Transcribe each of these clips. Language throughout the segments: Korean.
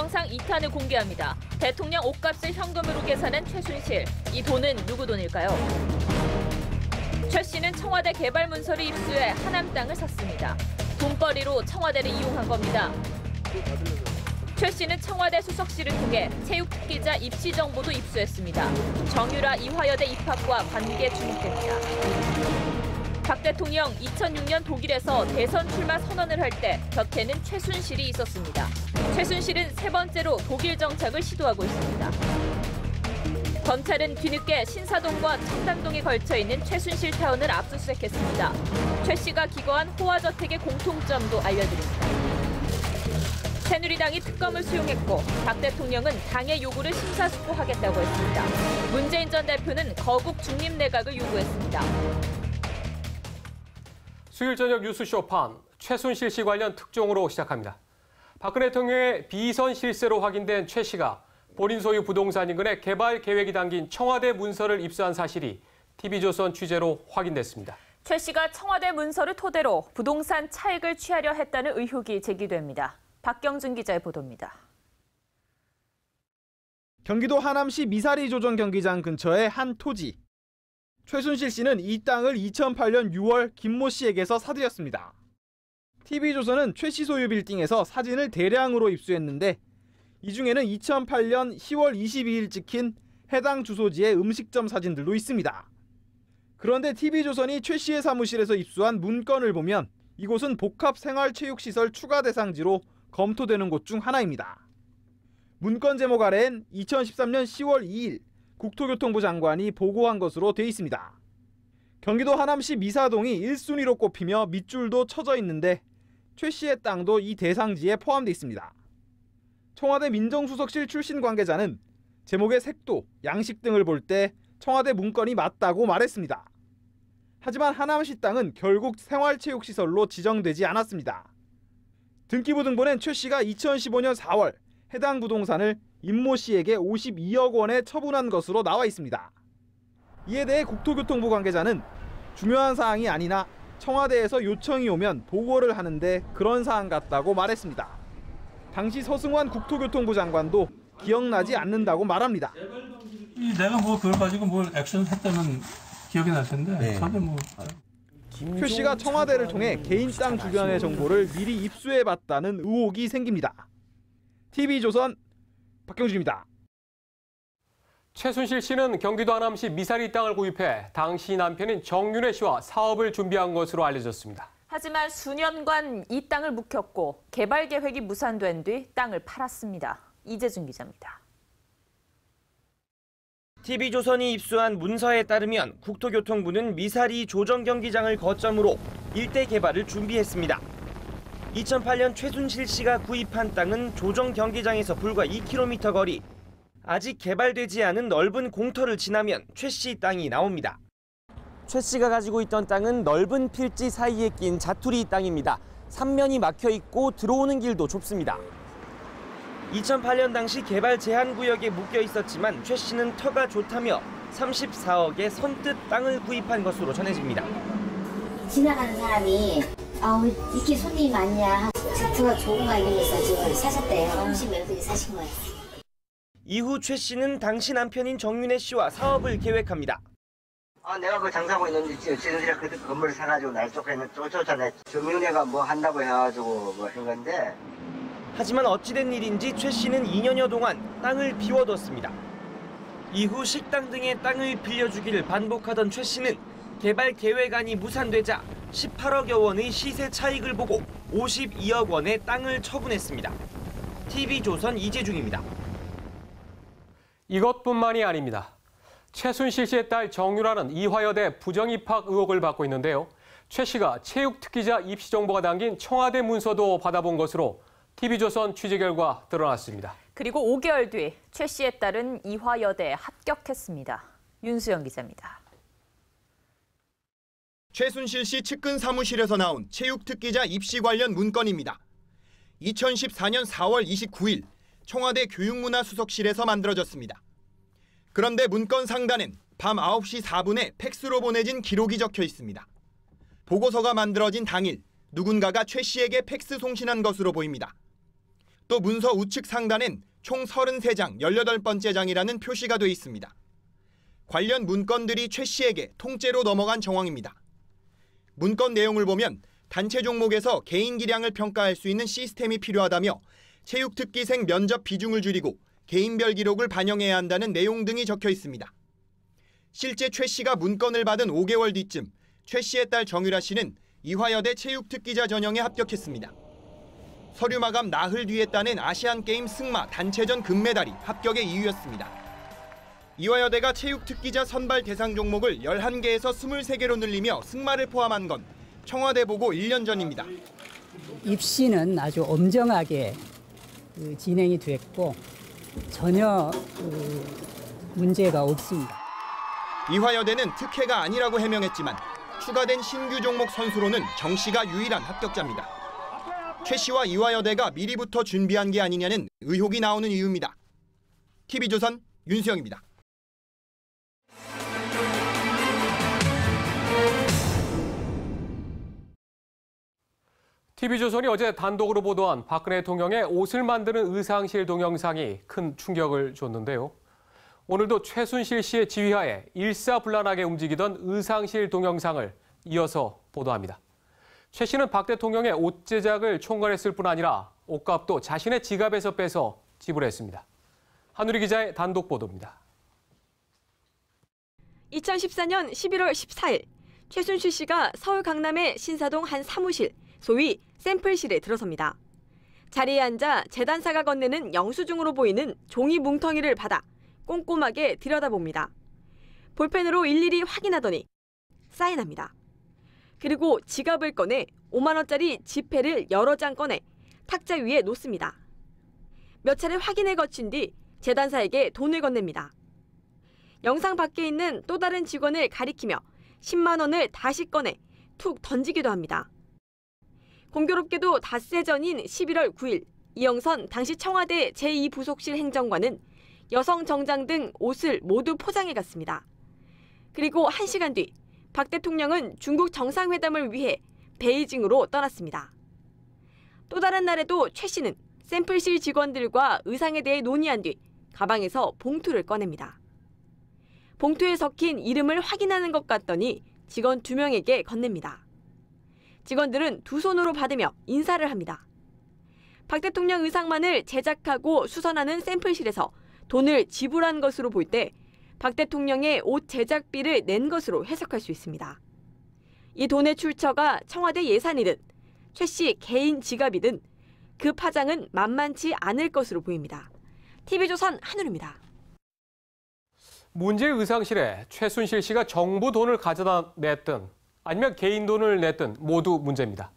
동영상 2탄을 공개합니다. 대통령 옷값을 현금으로 계산한 최순실. 이 돈은 누구 돈일까요? 최 씨는 청와대 개발 문서를 입수해 하남 땅을 샀습니다. 돈벌이로 청와대를 이용한 겁니다. 최 씨는 청와대 수석실을 통해 체육특기자 입시 정보도 입수했습니다. 정유라 이화여대 입학과 관계 주목됩니다. 박 대통령 2006년 독일에서 대선 출마 선언을 할 때 곁에는 최순실이 있었습니다. 최순실은 세 번째로 독일 정착을 시도하고 있습니다. 검찰은 뒤늦게 신사동과 청담동에 걸쳐 있는 최순실 타운을 압수수색했습니다. 최 씨가 기거한 호화저택의 공통점도 알려드립니다. 새누리당이 특검을 수용했고 박 대통령은 당의 요구를 심사숙고하겠다고 했습니다. 문재인 전 대표는 거국 중립 내각을 요구했습니다. 수요일 저녁 뉴스 쇼판 최순실 씨 관련 특종으로 시작합니다. 박근혜 대통령의 비선 실세로 확인된 최 씨가 본인 소유 부동산 인근에 개발 계획이 담긴 청와대 문서를 입수한 사실이 TV조선 취재로 확인됐습니다. 최 씨가 청와대 문서를 토대로 부동산 차익을 취하려 했다는 의혹이 제기됩니다. 박경준 기자의 보도입니다. 경기도 하남시 미사리 조정 경기장 근처의 한 토지. 최순실 씨는 이 땅을 2008년 6월 김모 씨에게서 사들였습니다. TV조선은 최 씨 소유 빌딩에서 사진을 대량으로 입수했는데 이 중에는 2008년 10월 22일 찍힌 해당 주소지의 음식점 사진들도 있습니다. 그런데 TV조선이 최 씨의 사무실에서 입수한 문건을 보면 이곳은 복합생활체육시설 추가 대상지로 검토되는 곳 중 하나입니다. 문건 제목 아래엔 2013년 10월 2일 국토교통부 장관이 보고한 것으로 돼 있습니다. 경기도 하남시 미사동이 1순위로 꼽히며 밑줄도 쳐져 있는데 최 씨의 땅도 이 대상지에 포함돼 있습니다. 청와대 민정수석실 출신 관계자는 제목의 색도, 양식 등을 볼 때 청와대 문건이 맞다고 말했습니다. 하지만 하남시 땅은 결국 생활체육시설로 지정되지 않았습니다. 등기부 등본엔 최 씨가 2015년 4월 해당 부동산을 임모 씨에게 52억 원에 처분한 것으로 나와 있습니다. 이에 대해 국토교통부 관계자는 중요한 사항이 아니나 청와대에서 요청이 오면 보고를 하는데 그런 사항 같다고 말했습니다. 당시 서승환 국토교통부 장관도 기억나지 않는다고 말합니다. 내가 뭐 그걸 가지고 뭘 액션 했다면 기억이 날 텐데 전혀 뭐. 최 씨가 청와대를 통해 개인 땅 주변의 정보를 미리 입수해봤다는 의혹이 생깁니다. TV조선 박경준입니다. 최순실 씨는 경기도 하남시 미사리 땅을 구입해 당시 남편인 정윤회 씨와 사업을 준비한 것으로 알려졌습니다. 하지만 수년간 이 땅을 묵혔고 개발 계획이 무산된 뒤 땅을 팔았습니다. 이재준 기자입니다. TV조선이 입수한 문서에 따르면 국토교통부는 미사리 조정경기장을 거점으로 일대 개발을 준비했습니다. 2008년 최순실 씨가 구입한 땅은 조정경기장에서 불과 2km 거리. 아직 개발되지 않은 넓은 공터를 지나면 최 씨 땅이 나옵니다. 최 씨가 가지고 있던 땅은 넓은 필지 사이에 낀 자투리 땅입니다. 3면이 막혀 있고 들어오는 길도 좁습니다. 2008년 당시 개발 제한 구역에 묶여 있었지만 최 씨는 터가 좋다며 34억에 선뜻 땅을 구입한 것으로 전해집니다. 지나가는 사람이 이렇게 손님이 많냐, 터가 좋은가 이러면서 지금 사셨대요. 30몇 사신 거예요. 이후 최 씨는 당시 남편인 정윤회 씨와 사업을 계획합니다. 내가 그 장사하고 있는데 지들이가 그 건물을 사가지고 날 쫓아내. 정윤회가 뭐 한다고 해가지고 뭐 한 건데. 하지만 어찌된 일인지 최 씨는 2년여 동안 땅을 비워뒀습니다. 이후 식당 등의 땅을 빌려주기를 반복하던 최 씨는 개발 계획안이 무산되자 18억여 원의 시세 차익을 보고 52억 원의 땅을 처분했습니다. TV조선 이재중입니다. 이것뿐만이 아닙니다. 최순실 씨의 딸 정유라는 이화여대 부정입학 의혹을 받고 있는데요. 최 씨가 체육특기자 입시 정보가 담긴 청와대 문서도 받아본 것으로 TV조선 취재 결과 드러났습니다. 그리고 5개월 뒤 최 씨의 딸은 이화여대에 합격했습니다. 윤수영 기자입니다. 최순실 씨 측근 사무실에서 나온 체육특기자 입시 관련 문건입니다. 2014년 4월 29일 청와대 교육문화수석실에서 만들어졌습니다. 그런데 문건 상단엔 밤 9시 4분에 팩스로 보내진 기록이 적혀 있습니다. 보고서가 만들어진 당일 누군가가 최 씨에게 팩스 송신한 것으로 보입니다. 또 문서 우측 상단엔 총 33장 18번째 장이라는 표시가 돼 있습니다. 관련 문건들이 최 씨에게 통째로 넘어간 정황입니다. 문건 내용을 보면 단체 종목에서 개인 기량을 평가할 수 있는 시스템이 필요하다며 체육특기생 면접 비중을 줄이고 개인별 기록을 반영해야 한다는 내용 등이 적혀 있습니다. 실제 최 씨가 문건을 받은 5개월 뒤쯤 최 씨의 딸 정유라 씨는 이화여대 체육특기자 전형에 합격했습니다. 서류 마감 나흘 뒤에 따낸 아시안게임 승마 단체전 금메달이 합격의 이유였습니다. 이화여대가 체육특기자 선발 대상 종목을 11개에서 23개로 늘리며 승마를 포함한 건 청와대 보고 1년 전입니다. 입시는 아주 엄정하게 진행이 됐고 전혀 문제가 없습니다. 이화여대는 특혜가 아니라고 해명했지만 추가된 신규 종목 선수로는 정 씨가 유일한 합격자입니다. 최 씨와 이화여대가 미리부터 준비한 게 아니냐는 의혹이 나오는 이유입니다. TV조선 윤수영입니다. TV조선이 어제 단독으로 보도한 박근혜 대통령의 옷을 만드는 의상실 동영상이 큰 충격을 줬는데요. 오늘도 최순실 씨의 지휘하에 일사불란하게 움직이던 의상실 동영상을 이어서 보도합니다. 최 씨는 박 대통령의 옷 제작을 총괄했을 뿐 아니라 옷값도 자신의 지갑에서 빼서 지불했습니다. 한우리 기자의 단독 보도입니다. 2014년 11월 14일 최순실 씨가 서울 강남의 신사동 한 사무실, 소위 샘플실에 들어섭니다. 자리에 앉아 재단사가 건네는 영수증으로 보이는 종이 뭉텅이를 받아 꼼꼼하게 들여다봅니다. 볼펜으로 일일이 확인하더니 사인합니다. 그리고 지갑을 꺼내 5만 원짜리 지폐를 여러 장 꺼내 탁자 위에 놓습니다. 몇 차례 확인을 거친 뒤 재단사에게 돈을 건넵니다. 영상 밖에 있는 또 다른 직원을 가리키며 10만 원을 다시 꺼내 툭 던지기도 합니다. 공교롭게도 닷새 전인 11월 9일 이영선 당시 청와대 제2부속실 행정관은 여성 정장 등 옷을 모두 포장해 갔습니다. 그리고 1시간 뒤 박 대통령은 중국 정상회담을 위해 베이징으로 떠났습니다. 또 다른 날에도 최 씨는 샘플실 직원들과 의상에 대해 논의한 뒤 가방에서 봉투를 꺼냅니다. 봉투에 적힌 이름을 확인하는 것 같더니 직원 2명에게 건넵니다. 직원들은 두 손으로 받으며 인사를 합니다. 박 대통령 의상만을 제작하고 수선하는 샘플실에서 돈을 지불한 것으로 볼 때 박 대통령의 옷 제작비를 낸 것으로 해석할 수 있습니다. 이 돈의 출처가 청와대 예산이든 최 씨 개인 지갑이든 그 파장은 만만치 않을 것으로 보입니다. TV조선 한우리입니다. 문제의 의상실에 최순실 씨가 정부 돈을 가져다 냈든 아니면 개인 돈을 냈든 모두 문제입니다.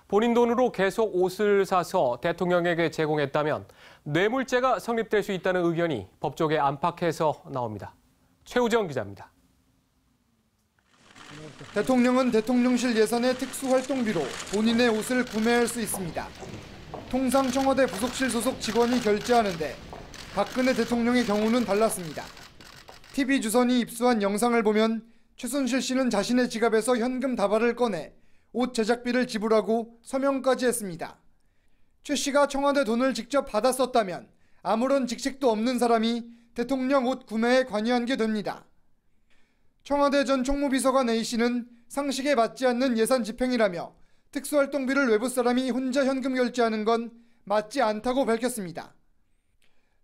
본인 돈으로 계속 옷을 사서 대통령에게 제공했다면 뇌물죄가 성립될 수 있다는 의견이 법조계 안팎에서 나옵니다. 최우정 기자입니다. 대통령은 대통령실 예산의 특수활동비로 본인의 옷을 구매할 수 있습니다. 통상 청와대 부속실 소속 직원이 결제하는데 박근혜 대통령의 경우는 달랐습니다. TV조선이 입수한 영상을 보면 최순실 씨는 자신의 지갑에서 현금 다발을 꺼내 옷 제작비를 지불하고 서명까지 했습니다. 최 씨가 청와대 돈을 직접 받아 썼다면 아무런 직책도 없는 사람이 대통령 옷 구매에 관여한 게 됩니다. 청와대 전 총무비서관 A씨는 상식에 맞지 않는 예산 집행이라며 특수활동비를 외부 사람이 혼자 현금 결제하는 건 맞지 않다고 밝혔습니다.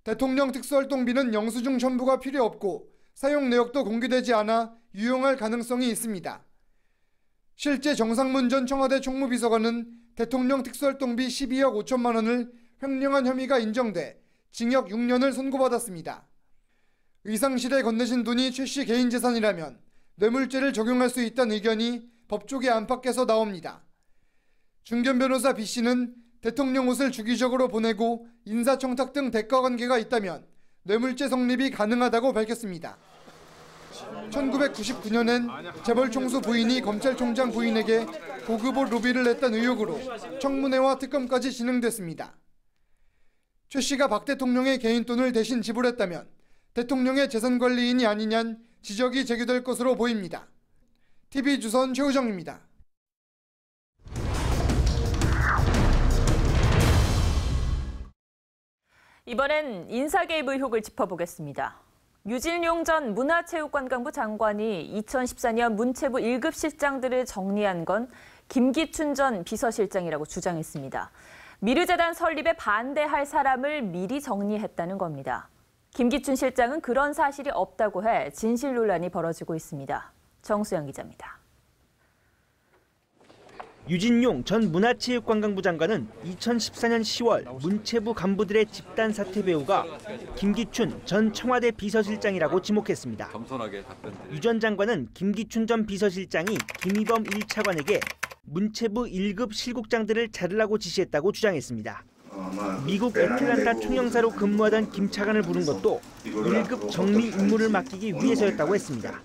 대통령 특수활동비는 영수증 첨부가 필요 없고 사용 내역도 공개되지 않아 유용할 가능성이 있습니다. 실제 정상문 전 청와대 총무비서관은 대통령 특수활동비 12억 5천만 원을 횡령한 혐의가 인정돼 징역 6년을 선고받았습니다. 의상실에 건네신 돈이 최 씨 개인 재산이라면 뇌물죄를 적용할 수 있다는 의견이 법조계 안팎에서 나옵니다. 중견 변호사 B씨는 대통령 옷을 주기적으로 보내고 인사청탁 등 대가관계가 있다면 뇌물죄 성립이 가능하다고 밝혔습니다. 1999년엔 재벌 총수 부인이 검찰총장 부인에게 고급옷 로비를 했다는 의혹으로 청문회와 특검까지 진행됐습니다. 최 씨가 박 대통령의 개인 돈을 대신 지불했다면 대통령의 재산관리인이 아니냐는 지적이 제기될 것으로 보입니다. TV조선 최우정입니다. 이번엔 인사 개입 의혹을 짚어보겠습니다. 유진용 전 문화체육관광부 장관이 2014년 문체부 1급 실장들을 정리한 건 김기춘 전 비서실장이라고 주장했습니다. 미르재단 설립에 반대할 사람을 미리 정리했다는 겁니다. 김기춘 실장은 그런 사실이 없다고 해 진실 논란이 벌어지고 있습니다. 정수영 기자입니다. 유진용 전 문화체육관광부 장관은 2014년 10월 문체부 간부들의 집단 사퇴 배우가 김기춘 전 청와대 비서실장이라고 지목했습니다. 유 전 장관은 김기춘 전 비서실장이 김희범 1차관에게 문체부 1급 실국장들을 자르라고 지시했다고 주장했습니다. 미국 애틀란타 총영사로 근무하던 김 차관을 부른 것도 1급 정리 임무를 맡기기 위해서였다고 했습니다.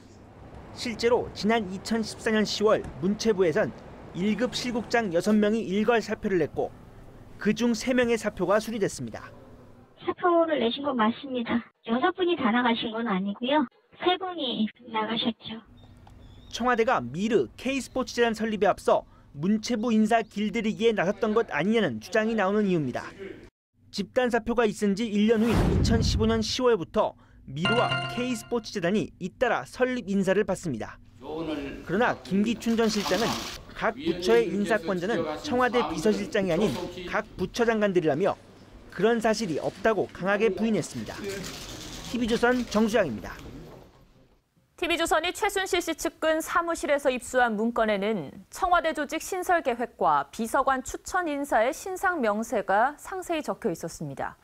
실제로 지난 2014년 10월 문체부에선 1급 실국장 6명이 일괄 사표를 냈고 그중 3명의 사표가 수리됐습니다. 사표를 내신 건 맞습니다. 6분이 다 나가신 건 아니고요. 3분이 나가셨죠. 청와대가 미르 K스포츠재단 설립에 앞서 문체부 인사 길들이기에 나섰던 것 아니냐는 주장이 나오는 이유입니다. 집단 사표가 있은 지 1년 후인 2015년 10월부터 미르와 K스포츠재단이 잇따라 설립 인사를 받습니다. 그러나 김기춘 전 실장은 각 부처의 인사권자는 청와대 비서실장이 아닌 각 부처 장관들이라며 그런 사실이 없다고 강하게 부인했습니다. TV조선 정수양입니다. TV조선이 최순실 씨 측근 사무실에서 입수한 문건에는 청와대 조직 신설 계획과 비서관 추천 인사의 신상 명세가 상세히 적혀 있었습니다.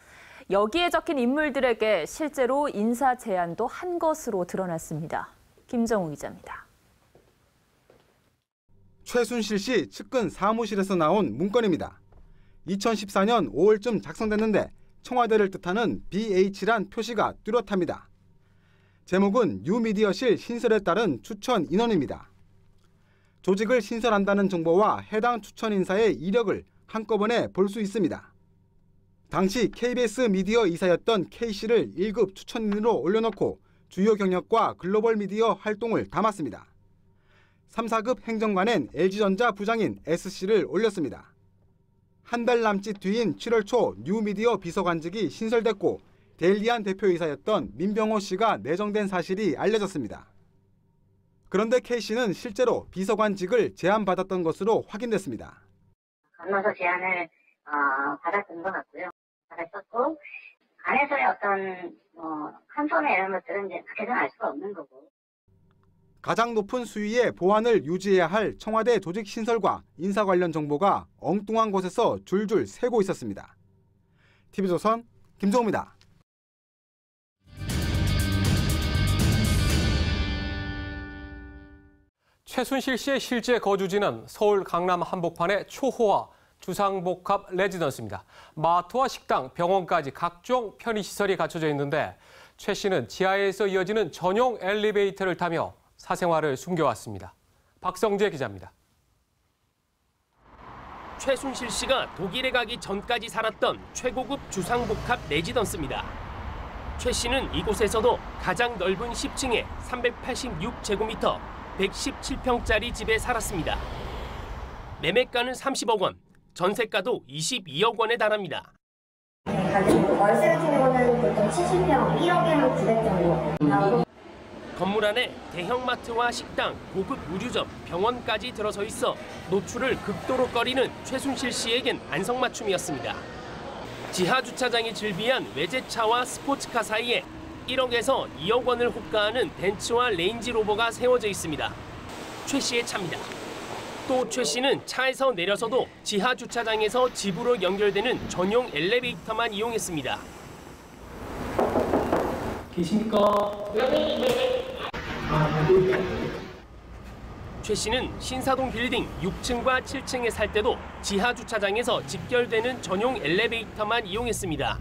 여기에 적힌 인물들에게 실제로 인사 제안도 한 것으로 드러났습니다. 김정우 기자입니다. 최순실 씨 측근 사무실에서 나온 문건입니다. 2014년 5월쯤 작성됐는데 청와대를 뜻하는 BH란 표시가 뚜렷합니다. 제목은 뉴미디어실 신설에 따른 추천 인원입니다. 조직을 신설한다는 정보와 해당 추천 인사의 이력을 한꺼번에 볼 수 있습니다. 당시 KBS 미디어 이사였던 K씨를 1급 추천인으로 올려놓고 주요 경력과 글로벌 미디어 활동을 담았습니다. 3, 4급 행정관엔 LG전자 부장인 S씨를 올렸습니다. 한 달 남짓 뒤인 7월 초 뉴미디어 비서관직이 신설됐고 데일리안 대표이사였던 민병호 씨가 내정된 사실이 알려졌습니다. 그런데 K씨는 실제로 비서관직을 제안받았던 것으로 확인됐습니다. 건너서 제안을 받았던 것 같고요. 받았었고 안에서의 어떤 한손에 이런 것들은 이제 밖에서는 알 수가 없는 거고. 가장 높은 수위의 보안을 유지해야 할 청와대 조직 신설과 인사 관련 정보가 엉뚱한 곳에서 줄줄 새고 있었습니다. TV조선 김정우입니다. 최순실 씨의 실제 거주지는 서울 강남 한복판의 초호화 주상복합 레지던스입니다. 마트와 식당, 병원까지 각종 편의시설이 갖춰져 있는데 최 씨는 지하에서 이어지는 전용 엘리베이터를 타며 사생활을 숨겨왔습니다. 박성재 기자입니다. 최순실 씨가 독일에 가기 전까지 살았던 최고급 주상복합 레지던스입니다. 최 씨는 이곳에서도 가장 넓은 10층에 386제곱미터 117평짜리 집에 살았습니다. 매매가는 30억 원, 전세가도 22억 원에 달합니다. 월세 같은 경우는 보통 70평, 1억에 한 900 정도 나오고. 건물 안에 대형마트와 식당, 고급 의류점, 병원까지 들어서 있어 노출을 극도로 꺼리는 최순실 씨에겐 안성맞춤이었습니다. 지하 주차장이 즐비한 외제차와 스포츠카 사이에 1억에서 2억 원을 호가하는 벤츠와 레인지로버가 세워져 있습니다. 최 씨의 차입니다. 또 최 씨는 차에서 내려서도 지하 주차장에서 집으로 연결되는 전용 엘리베이터만 이용했습니다. 계십니까? 최 씨는 신사동 빌딩 6층과 7층에 살 때도 지하 주차장에서 직결되는 전용 엘리베이터만 이용했습니다.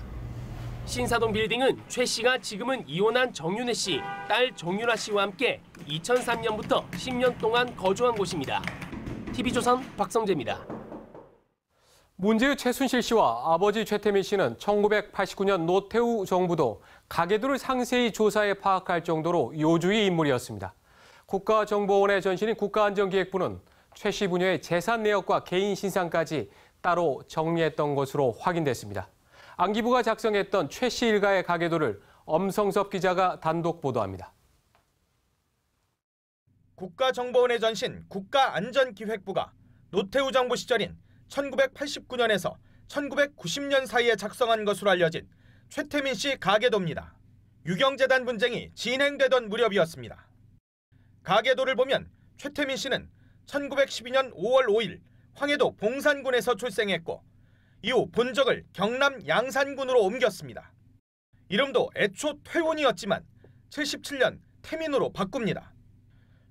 신사동 빌딩은 최 씨가 지금은 이혼한 정윤혜 씨, 딸 정윤아 씨와 함께 2003년부터 10년 동안 거주한 곳입니다. TV조선 박성재입니다. 문제의 최순실 씨와 아버지 최태민 씨는 1989년 노태우 정부도 가계도를 상세히 조사해 파악할 정도로 요주의 인물이었습니다. 국가정보원의 전신인 국가안전기획부는 최 씨 부녀의 재산 내역과 개인 신상까지 따로 정리했던 것으로 확인됐습니다. 안기부가 작성했던 최 씨 일가의 가계도를 엄성섭 기자가 단독 보도합니다. 국가정보원의 전신 국가안전기획부가 노태우 정부 시절인 1989년에서 1990년 사이에 작성한 것으로 알려진 최태민 씨 가계도입니다. 유경재단 분쟁이 진행되던 무렵이었습니다. 가계도를 보면 최태민 씨는 1912년 5월 5일 황해도 봉산군에서 출생했고 이후 본적을 경남 양산군으로 옮겼습니다. 이름도 애초 퇴원이었지만 77년 태민으로 바꿉니다.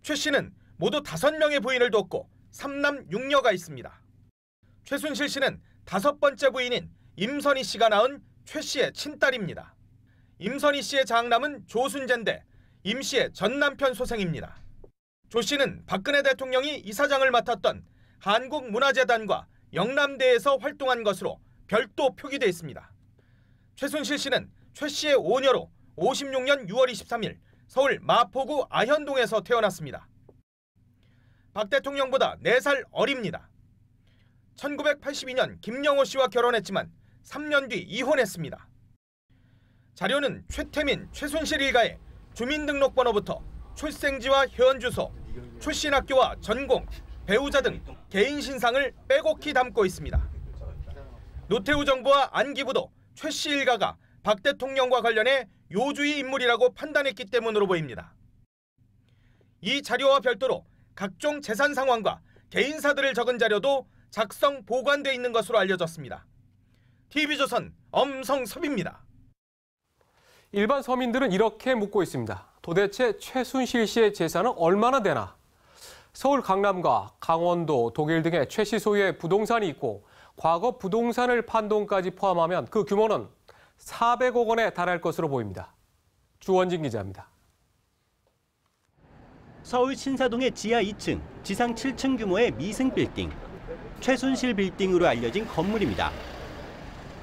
최 씨는 모두 5명의 부인을 뒀고 3남 6녀가 있습니다. 최순실 씨는 5번째 부인인 임선희 씨가 낳은 최 씨의 친딸입니다. 임선희 씨의 장남은 조순재인데 임 씨의 전 남편 소생입니다. 조 씨는 박근혜 대통령이 이사장을 맡았던 한국문화재단과 영남대에서 활동한 것으로 별도 표기돼 있습니다. 최순실 씨는 최 씨의 오녀로 56년 6월 23일 서울 마포구 아현동에서 태어났습니다. 박 대통령보다 4살 어립니다. 1982년 김영호 씨와 결혼했지만 3년 뒤 이혼했습니다. 자료는 최태민, 최순실 일가의 주민등록번호부터 출생지와 현주소, 출신 학교와 전공, 배우자 등 개인 신상을 빼곡히 담고 있습니다. 노태우 정부와 안기부도 최 씨 일가가 박 대통령과 관련해 요주의 인물이라고 판단했기 때문으로 보입니다. 이 자료와 별도로 각종 재산 상황과 개인사들을 적은 자료도 작성 보관돼 있는 것으로 알려졌습니다. TV조선 엄성섭입니다. 일반 서민들은 이렇게 묻고 있습니다. 도대체 최순실 씨의 재산은 얼마나 되나? 서울 강남과 강원도, 독일 등의 최 씨 소유의 부동산이 있고 과거 부동산을 판 돈까지 포함하면 그 규모는 400억 원에 달할 것으로 보입니다. 주원진 기자입니다. 서울 신사동의 지하 2층, 지상 7층 규모의 미승 빌딩, 최순실 빌딩으로 알려진 건물입니다.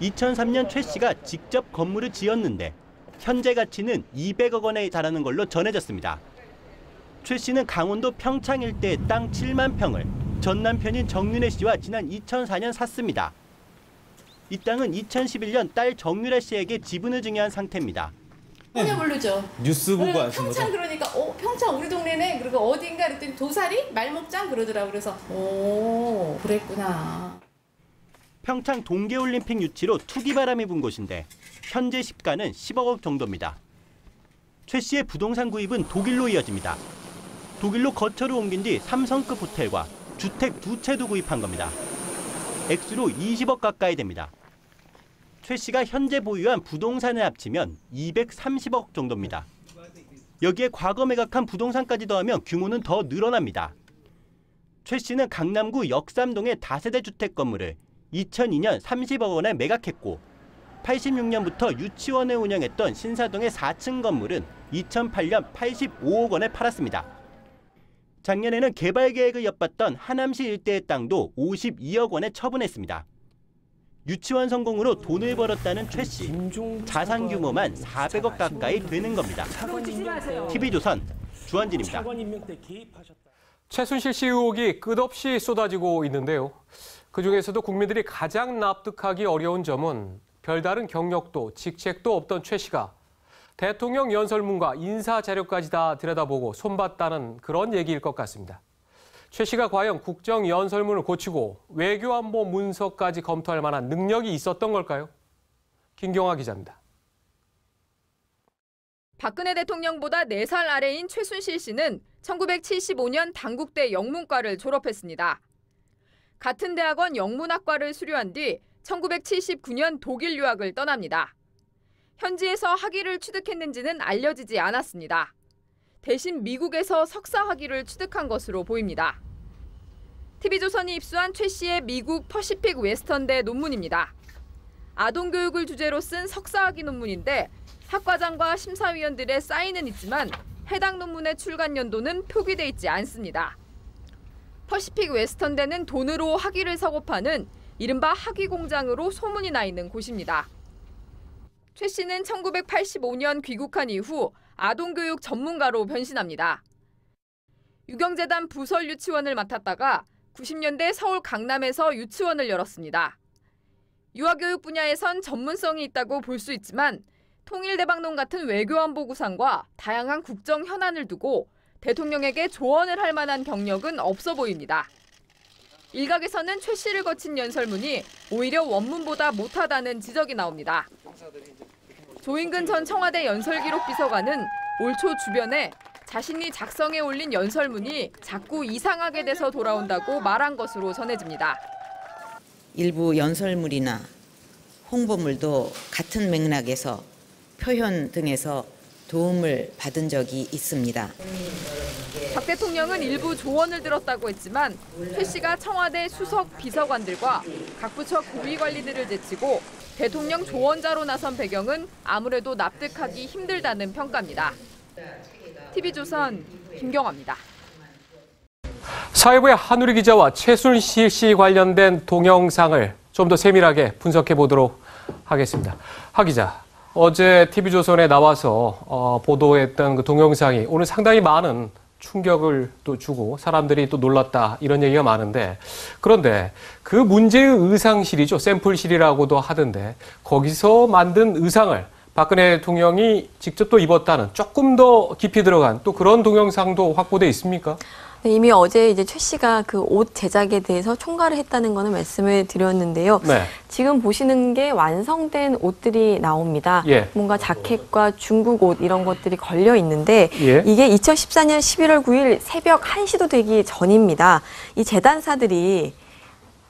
2003년 최 씨가 직접 건물을 지었는데 현재 가치는 200억 원에 달하는 걸로 전해졌습니다. 최 씨는 강원도 평창 일대의 땅 7만 평을 전 남편인 정윤혜 씨와 지난 2004년 샀습니다. 이 땅은 2011년 딸 정유라 씨에게 지분을 증여한 상태입니다. 전혀 모르죠. 뉴스 보고 아신 거죠? 평창 그러니까 평창 우리 동네네. 그리고 어딘가 그랬더니 도사리 말목장 그러더라고. 그래서 그랬구나. 평창 동계올림픽 유치로 투기바람이 분 곳인데 현재 시가는 10억 원 정도입니다. 최 씨의 부동산 구입은 독일로 이어집니다. 독일로 거처를 옮긴 뒤 3성급 호텔과 주택 2채도 구입한 겁니다. 액수로 20억 가까이 됩니다. 최 씨가 현재 보유한 부동산을 합치면 230억 정도입니다. 여기에 과거 매각한 부동산까지 더하면 규모는 더 늘어납니다. 최 씨는 강남구 역삼동의 다세대 주택 건물을 2002년 30억 원에 매각했고 86년부터 유치원을 운영했던 신사동의 4층 건물은 2008년 85억 원에 팔았습니다. 작년에는 개발 계획을 엿봤던 하남시 일대의 땅도 52억 원에 처분했습니다. 유치원 성공으로 돈을 벌었다는 최 씨. 자산 규모만 400억 가까이 되는 겁니다. TV조선 주원진입니다. 최순실 씨 의혹이 끝없이 쏟아지고 있는데요. 그중에서도 국민들이 가장 납득하기 어려운 점은 별다른 경력도 직책도 없던 최 씨가 대통령 연설문과 인사 자료까지 다 들여다보고 손봤다는 그런 얘기일 것 같습니다. 최 씨가 과연 국정 연설문을 고치고 외교안보 문서까지 검토할 만한 능력이 있었던 걸까요? 김경화 기자입니다. 박근혜 대통령보다 4살 아래인 최순실 씨는 1975년 당국대 영문과를 졸업했습니다. 같은 대학원 영문학과를 수료한 뒤 1979년 독일 유학을 떠납니다. 현지에서 학위를 취득했는지는 알려지지 않았습니다. 대신 미국에서 석사 학위를 취득한 것으로 보입니다. TV조선이 입수한 최 씨의 미국 퍼시픽 웨스턴대 논문입니다. 아동교육을 주제로 쓴 석사 학위 논문인데 학과장과 심사위원들의 사인은 있지만 해당 논문의 출간 연도는 표기돼 있지 않습니다. 퍼시픽 웨스턴대는 돈으로 학위를 사고 파는 이른바 학위 공장으로 소문이 나 있는 곳입니다. 최 씨는 1985년 귀국한 이후 아동교육 전문가로 변신합니다. 유경재단 부설 유치원을 맡았다가 90년대 서울 강남에서 유치원을 열었습니다. 유아교육 분야에선 전문성이 있다고 볼 수 있지만 통일대박론 같은 외교안보구상과 다양한 국정 현안을 두고 대통령에게 조언을 할 만한 경력은 없어 보입니다. 일각에서는 최 씨를 거친 연설문이 오히려 원문보다 못하다는 지적이 나옵니다. 조인근 전 청와대 연설기록비서관은 올 초 주변에 자신이 작성해 올린 연설문이 자꾸 이상하게 돼서 돌아온다고 말한 것으로 전해집니다. 일부 연설물이나 홍보물도 같은 맥락에서 표현 등에서 도움을 받은 적이 있습니다. 박 대통령은 일부 조언을 들었다고 했지만 최 씨가 청와대 수석 비서관들과 각 부처 고위 관리들을 제치고 대통령 조언자로 나선 배경은 아무래도 납득하기 힘들다는 평가입니다. TV조선 김경화입니다. 사회부의 한우리 기자와 최순실 씨 관련된 동영상을 좀 더 세밀하게 분석해 보도록 하겠습니다. 하 기자, 어제 TV조선에 나와서 보도했던 그 동영상이 오늘 상당히 많은 충격을 또 주고 사람들이 또 놀랐다 이런 얘기가 많은데, 그런데 그 문제의 의상실이죠. 샘플실이라고도 하던데 거기서 만든 의상을 박근혜 대통령이 직접 또 입었다는 조금 더 깊이 들어간 또 그런 동영상도 확보돼 있습니까? 네, 이미 어제 이제 최 씨가 그 옷 제작에 대해서 총괄을 했다는 거는 말씀을 드렸는데요. 네. 지금 보시는 게 완성된 옷들이 나옵니다. 예. 뭔가 자켓과 중국 옷 이런 것들이 걸려 있는데 예. 이게 2014년 11월 9일 새벽 1시도 되기 전입니다. 이 재단사들이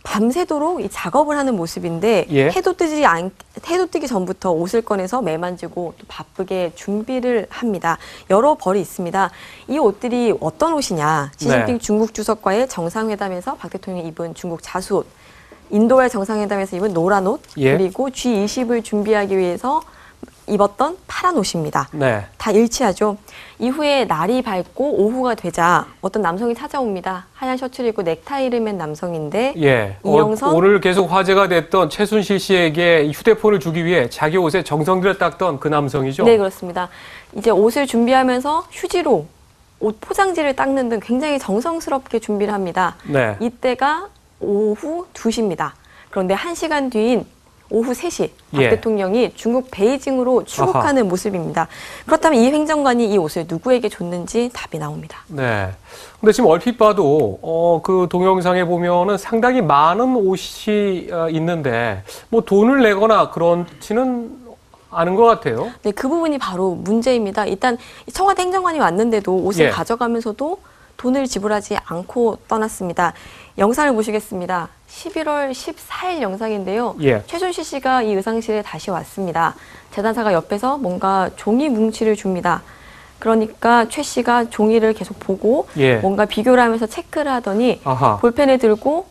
밤새도록 이 작업을 하는 모습인데 예. 해도 뜨기 전부터 옷을 꺼내서 매만지고 또 바쁘게 준비를 합니다. 여러 벌이 있습니다. 이 옷들이 어떤 옷이냐? 시진핑 네. 중국 주석과의 정상회담에서 박 대통령이 입은 중국 자수옷, 인도와의 정상회담에서 입은 노란 옷, 예. 그리고 G20을 준비하기 위해서 입었던 파란 옷입니다. 네. 다 일치하죠. 이후에 날이 밝고 오후가 되자 어떤 남성이 찾아옵니다. 하얀 셔츠를 입고 넥타이를 맨 남성인데 예. 이영선 오늘 계속 화제가 됐던 최순실 씨에게 휴대폰을 주기 위해 자기 옷에 정성들여 닦던 그 남성이죠? 네, 그렇습니다. 이제 옷을 준비하면서 휴지로 옷 포장지를 닦는 등 굉장히 정성스럽게 준비를 합니다. 네. 이때가 오후 2시입니다. 그런데 1시간 뒤인 오후 3시 박 예. 대통령이 중국 베이징으로 출국하는 모습입니다. 그렇다면 이 행정관이 이 옷을 누구에게 줬는지 답이 나옵니다. 네. 근데 지금 얼핏 봐도 그 동영상에 보면은 상당히 많은 옷이 있는데 뭐 돈을 내거나 그렇지는 않은 것 같아요. 네, 그 부분이 바로 문제입니다. 일단 청와대 행정관이 왔는데도 옷을 예. 가져가면서도 돈을 지불하지 않고 떠났습니다. 영상을 보시겠습니다. 11월 14일 영상인데요. 예. 최순실 씨가 이 의상실에 다시 왔습니다. 재단사가 옆에서 뭔가 종이 뭉치를 줍니다. 그러니까 최 씨가 종이를 계속 보고 예. 뭔가 비교를 하면서 체크를 하더니 아하. 볼펜을 들고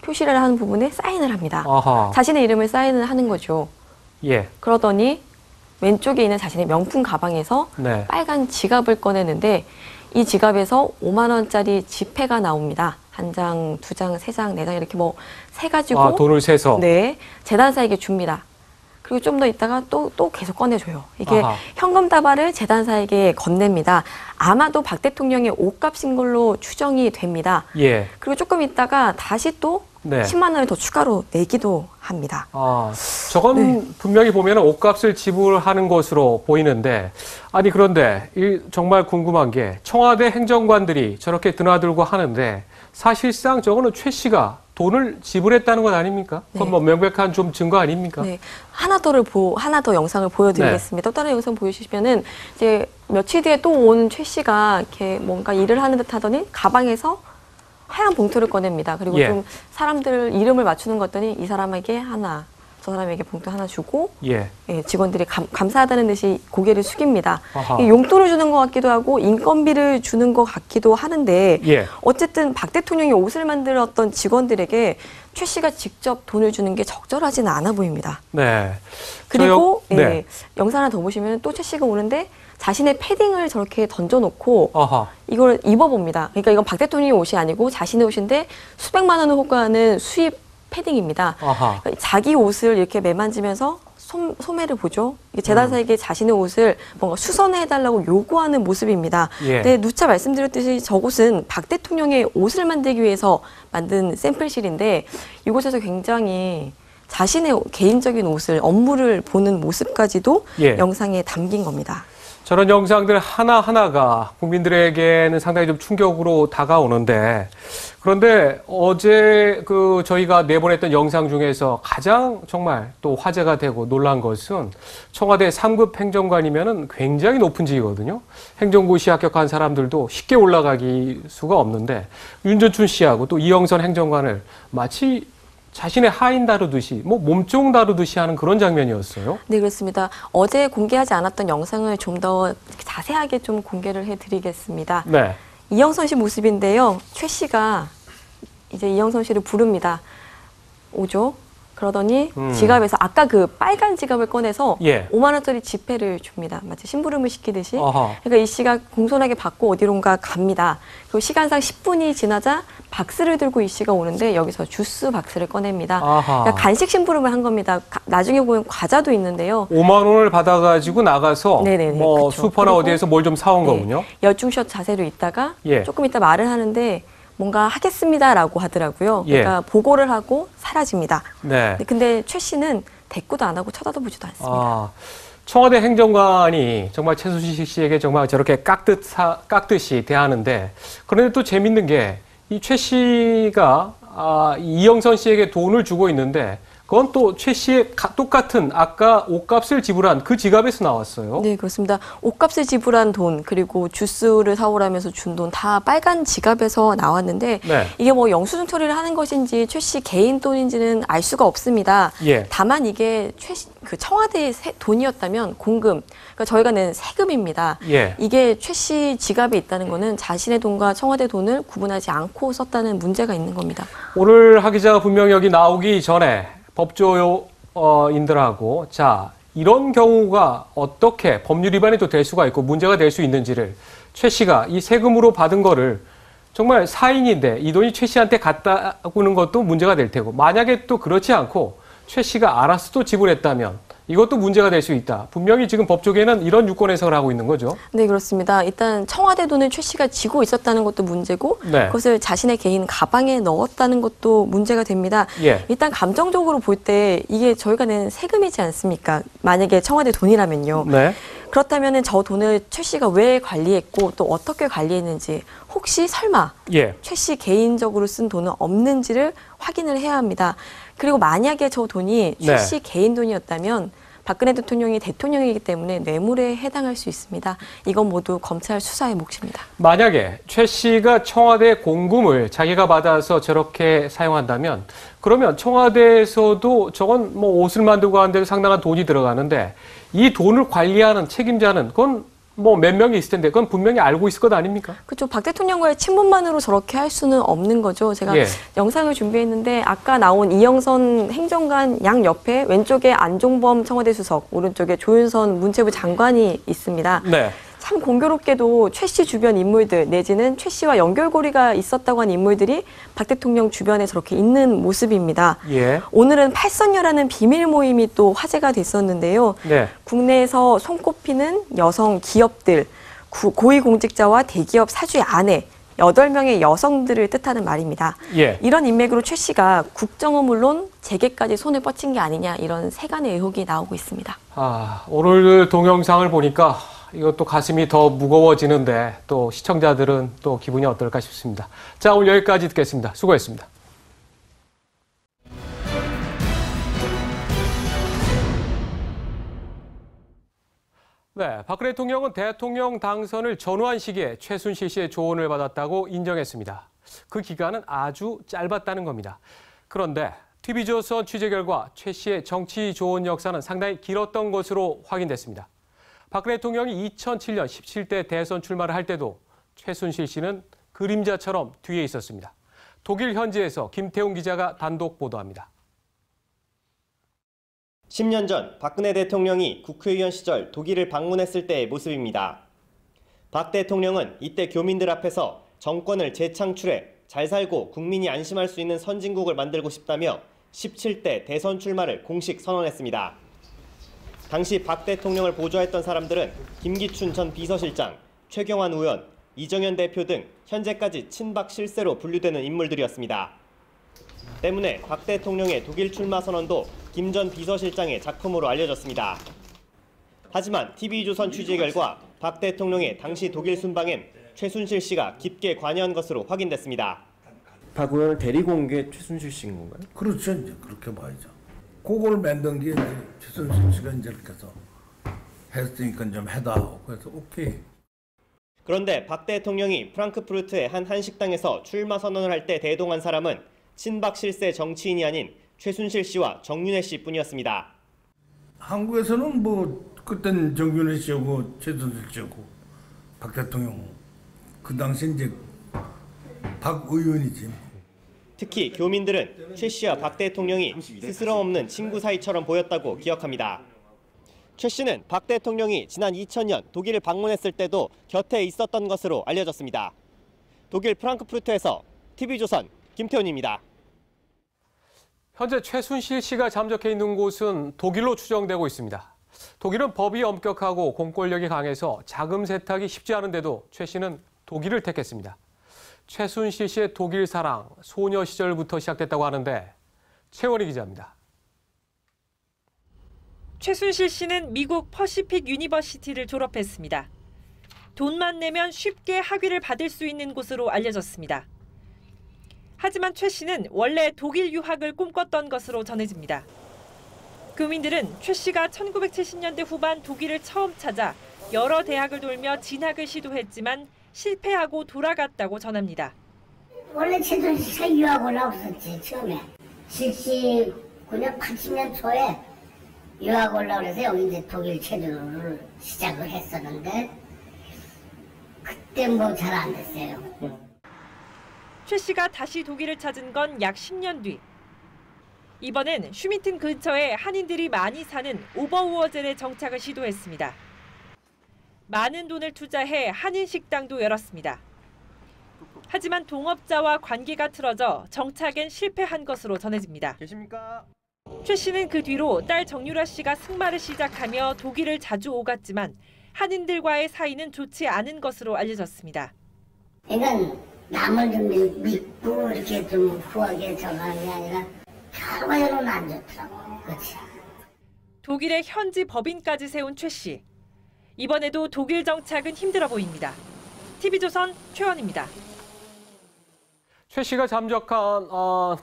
표시를 하는 부분에 사인을 합니다. 아하. 자신의 이름을 사인을 하는 거죠. 예. 그러더니 왼쪽에 있는 자신의 명품 가방에서 네. 빨간 지갑을 꺼내는데 이 지갑에서 5만 원짜리 지폐가 나옵니다. 한 장, 두 장, 세 장, 네 장 이렇게 뭐 세 가지고 돈을 세서. 네, 재단사에게 줍니다. 그리고 좀 더 있다가 또 계속 꺼내줘요. 이게 아하. 현금 다발을 재단사에게 건넵니다. 아마도 박 대통령의 옷값인 걸로 추정이 됩니다. 예. 그리고 조금 있다가 다시 또 네. 10만 원을 더 추가로 내기도 합니다. 저건 네. 분명히 보면 옷값을 지불하는 것으로 보이는데, 아니 그런데 정말 궁금한 게 청와대 행정관들이 저렇게 드나들고 하는데 사실상 저거는 최 씨가 돈을 지불했다는 것 아닙니까? 그건 뭐 명백한 좀 증거 아닙니까? 네. 하나 더 영상을 보여드리겠습니다. 또 다른 영상 보여주시면은 이제 며칠 뒤에 또 온 최 씨가 이렇게 뭔가 일을 하는 듯 하더니 가방에서 하얀 봉투를 꺼냅니다. 그리고 예. 좀 사람들 이름을 맞추는 것 같더니 이 사람에게 하나, 저 사람에게 봉투 하나 주고 예. 예, 직원들이 감사하다는 듯이 고개를 숙입니다. 아하. 이게 용돈을 주는 것 같기도 하고 인건비를 주는 것 같기도 하는데 예. 어쨌든 박 대통령이 옷을 만들었던 직원들에게 최 씨가 직접 돈을 주는 게 적절하지는 않아 보입니다. 네. 그리고 네. 예, 영상 하나 더 보시면 또 최 씨가 오는데 자신의 패딩을 저렇게 던져놓고 아하. 이걸 입어봅니다. 그러니까 이건 박 대통령의 옷이 아니고 자신의 옷인데 수백만 원을 호가하는 수입 패딩입니다. 아하. 그러니까 자기 옷을 이렇게 매만지면서 소매를 보죠. 재단사에게 자신의 옷을 뭔가 수선해달라고 요구하는 모습입니다. 예. 네, 누차 말씀드렸듯이 저곳은 박 대통령의 옷을 만들기 위해서 만든 샘플실인데 이곳에서 굉장히 자신의 개인적인 옷을 업무를 보는 모습까지도 예. 영상에 담긴 겁니다. 저런 영상들 하나하나가 국민들에게는 상당히 좀 충격으로 다가오는데, 그런데 어제 저희가 내보냈던 영상 중에서 가장 정말 또 화제가 되고 놀란 것은 청와대 3급 행정관이면은 굉장히 높은 직이거든요. 행정고시 합격한 사람들도 쉽게 올라가기 수가 없는데 윤전춘 씨하고 또 이영선 행정관을 마치 자신의 하인 다루듯이, 몸종 다루듯이 하는 그런 장면이었어요. 네, 그렇습니다. 어제 공개하지 않았던 영상을 좀 더 자세하게 좀 공개를 해드리겠습니다. 네. 이영선 씨 모습인데요. 최 씨가 이제 이영선 씨를 부릅니다. 오죠. 그러더니 지갑에서 아까 그 빨간 지갑을 꺼내서 예. 5만 원짜리 지폐를 줍니다. 마치 심부름을 시키듯이. 아하. 그러니까 이 씨가 공손하게 받고 어디론가 갑니다. 그리고 시간상 10분이 지나자 박스를 들고 이 씨가 오는데 여기서 주스 박스를 꺼냅니다. 그러니까 간식 심부름을 한 겁니다. 나중에 보면 과자도 있는데요. 5만 원을 받아가지고 나가서 네네네, 뭐 그쵸. 슈퍼나 어디에서 뭘 좀 사온 거군요. 열중샷 자세로 있다가 예. 조금 있다 말을 하는데 뭔가 하겠습니다라고 하더라고요. 그러니까 보고를 하고 사라집니다. 네. 근데 최 씨는 대꾸도 안 하고 쳐다도 보지도 않습니다. 청와대 행정관이 정말 최순실 씨에게 정말 저렇게 깎듯이 대하는데, 그런데 또 재밌는 게 이 최 씨가 이영선 씨에게 돈을 주고 있는데 그건 또 최 씨의 똑같은 아까 옷값을 지불한 그 지갑에서 나왔어요. 네, 그렇습니다. 옷값을 지불한 돈, 그리고 주스를 사오라면서 준 돈 다 빨간 지갑에서 나왔는데 네. 이게 뭐 영수증 처리를 하는 것인지 최 씨 개인 돈인지는 알 수가 없습니다. 예. 다만 이게 그 청와대의 돈이었다면 공금, 그러니까 저희가 낸 세금입니다. 예. 이게 최 씨 지갑에 있다는 거는 자신의 돈과 청와대 돈을 구분하지 않고 썼다는 문제가 있는 겁니다. 오늘 하 기자가 분명히 여기 나오기 전에 법조인들하고 이런 경우가 어떻게 법률 위반이 또 될 수가 있고 문제가 될 수 있는지를 최 씨가 이 세금으로 받은 거를 정말 사인인데 이 돈이 최 씨한테 갔다 오는 것도 문제가 될 테고, 만약에 또 그렇지 않고 최 씨가 알아서 또 지불했다면 이것도 문제가 될 수 있다. 분명히 지금 법조계는 이런 유권 해석을 하고 있는 거죠. 네, 그렇습니다. 일단 청와대 돈을 최 씨가 쥐고 있었다는 것도 문제고 네. 그것을 자신의 개인 가방에 넣었다는 것도 문제가 됩니다. 예. 일단 감정적으로 볼 때 이게 저희가 낸 세금이지 않습니까? 만약에 청와대 돈이라면요. 네. 그렇다면 저 돈을 최 씨가 왜 관리했고 또 어떻게 관리했는지, 혹시 설마 예. 최 씨 개인적으로 쓴 돈은 없는지를 확인을 해야 합니다. 그리고 만약에 저 돈이 최 씨 개인 돈이었다면 박근혜 대통령이 대통령이기 때문에 뇌물에 해당할 수 있습니다. 이건 모두 검찰 수사의 몫입니다. 만약에 최 씨가 청와대 공금을 자기가 받아서 저렇게 사용한다면 그러면 청와대에서도 저건 뭐 옷을 만들고 하는데 상당한 돈이 들어가는데 이 돈을 관리하는 책임자는 그건 뭐 몇 명이 있을 텐데 그건 분명히 알고 있을 것 아닙니까? 그렇죠. 박 대통령과의 친분만으로 저렇게 할 수는 없는 거죠. 제가 영상을 준비했는데 아까 나온 이영선 행정관 양 옆에 왼쪽에 안종범 청와대 수석, 오른쪽에 조윤선 문체부 장관이 있습니다. 네. 참 공교롭게도 최 씨 주변 인물들 내지는 최 씨와 연결고리가 있었다고 하는 인물들이 박 대통령 주변에 저렇게 있는 모습입니다. 예. 오늘은 팔선녀라는 비밀 모임이 또 화제가 됐었는데요. 네. 국내에서 손꼽히는 여성 기업들, 고위공직자와 대기업 사주의 아내, 8명의 여성들을 뜻하는 말입니다. 예. 이런 인맥으로 최 씨가 국정은 물론 재계까지 손을 뻗친 게 아니냐, 이런 세간의 의혹이 나오고 있습니다. 오늘 동영상을 보니까 이것도 가슴이 더 무거워지는데 또 시청자들은 또 기분이 어떨까 싶습니다. 자, 오늘 여기까지 듣겠습니다. 수고했습니다. 네, 박근혜 대통령은 대통령 당선을 전후한 시기에 최순실 씨의 조언을 받았다고 인정했습니다. 그 기간은 아주 짧았다는 겁니다. 그런데 TV조선 취재 결과 최 씨의 정치 조언 역사는 상당히 길었던 것으로 확인됐습니다. 박근혜 대통령이 2007년 17대 대선 출마를 할 때도 최순실 씨는 그림자처럼 뒤에 있었습니다. 독일 현지에서 김태훈 기자가 단독 보도합니다. 10년 전 박근혜 대통령이 국회의원 시절 독일을 방문했을 때의 모습입니다. 박 대통령은 이때 교민들 앞에서 정권을 재창출해 잘 살고 국민이 안심할 수 있는 선진국을 만들고 싶다며 17대 대선 출마를 공식 선언했습니다. 당시 박 대통령을 보좌했던 사람들은 김기춘 전 비서실장, 최경환 의원, 이정현 대표 등 현재까지 친박 실세로 분류되는 인물들이었습니다. 때문에 박 대통령의 독일 출마 선언도 김 전 비서실장의 작품으로 알려졌습니다. 하지만 TV조선 취재 결과 박 대통령의 당시 독일 순방엔 최순실 씨가 깊게 관여한 것으로 확인됐습니다. 박 의원을 데리고 온 게 최순실 씨인 건가요? 그렇죠. 이제 그렇게 봐야죠. 그걸 만든 게 이제 최순실 씨가 이제 이렇게 해서 했으니까 좀 해다. 그래서 오케이. 그런데 박 대통령이 프랑크푸르트의 한 한식당에서 출마 선언을 할 때 대동한 사람은 친박 실세 정치인이 아닌 최순실 씨와 정윤회 씨뿐이었습니다. 한국에서는 뭐 그땐 정윤회 씨하고 최순실 씨하고 박 대통령 그 당시 이제 박 의원이지. 특히 교민들은 최 씨와 박 대통령이 스스럼 없는 친구 사이처럼 보였다고 기억합니다. 최 씨는 박 대통령이 지난 2000년 독일을 방문했을 때도 곁에 있었던 것으로 알려졌습니다. 독일 프랑크푸르트에서 TV조선 김태훈입니다. 현재 최순실 씨가 잠적해 있는 곳은 독일로 추정되고 있습니다. 독일은 법이 엄격하고 공권력이 강해서 자금 세탁이 쉽지 않은데도 최 씨는 독일을 택했습니다. 최순실 씨의 독일 사랑, 소녀 시절부터 시작됐다고 하는데 최원희 기자입니다. 최순실 씨는 미국 퍼시픽 유니버시티를 졸업했습니다. 돈만 내면 쉽게 학위를 받을 수 있는 곳으로 알려졌습니다. 하지만 최 씨는 원래 독일 유학을 꿈꿨던 것으로 전해집니다. 교민들은 최 씨가 1970년대 후반 독일을 처음 찾아 여러 대학을 돌며 진학을 시도했지만 실패하고 돌아갔다고 전합니다. 원래 최순실 씨가 유학 올라왔었지 처음에. 79년 80년 초에 유학 올라오면서 여기 이제 독일 체류를 시작을 했었는데 그때 뭐 잘 안 됐어요. 최 씨가 다시 독일을 찾은 건 약 10년 뒤. 이번엔 슈미튼 근처에 한인들이 많이 사는 오버우어젤에 정착을 시도했습니다. 많은 돈을 투자해 한인 식당도 열었습니다. 하지만 동업자와 관계가 틀어져 정착엔 실패한 것으로 전해집니다. 계십니까? 최 씨는 그 뒤로 딸 정유라 씨가 승마를 시작하며 독일을 자주 오갔지만 한인들과의 사이는 좋지 않은 것으로 알려졌습니다. 그러니까 남을 좀 믿고 이렇게 좀 후하게 정하는 게 아니라 결과적으로는 안 좋더라고. 그렇지. 독일의 현지 법인까지 세운 최 씨. 이번에도 독일 정착은 힘들어 보입니다. TV조선 최원입니다. 최 씨가 잠적한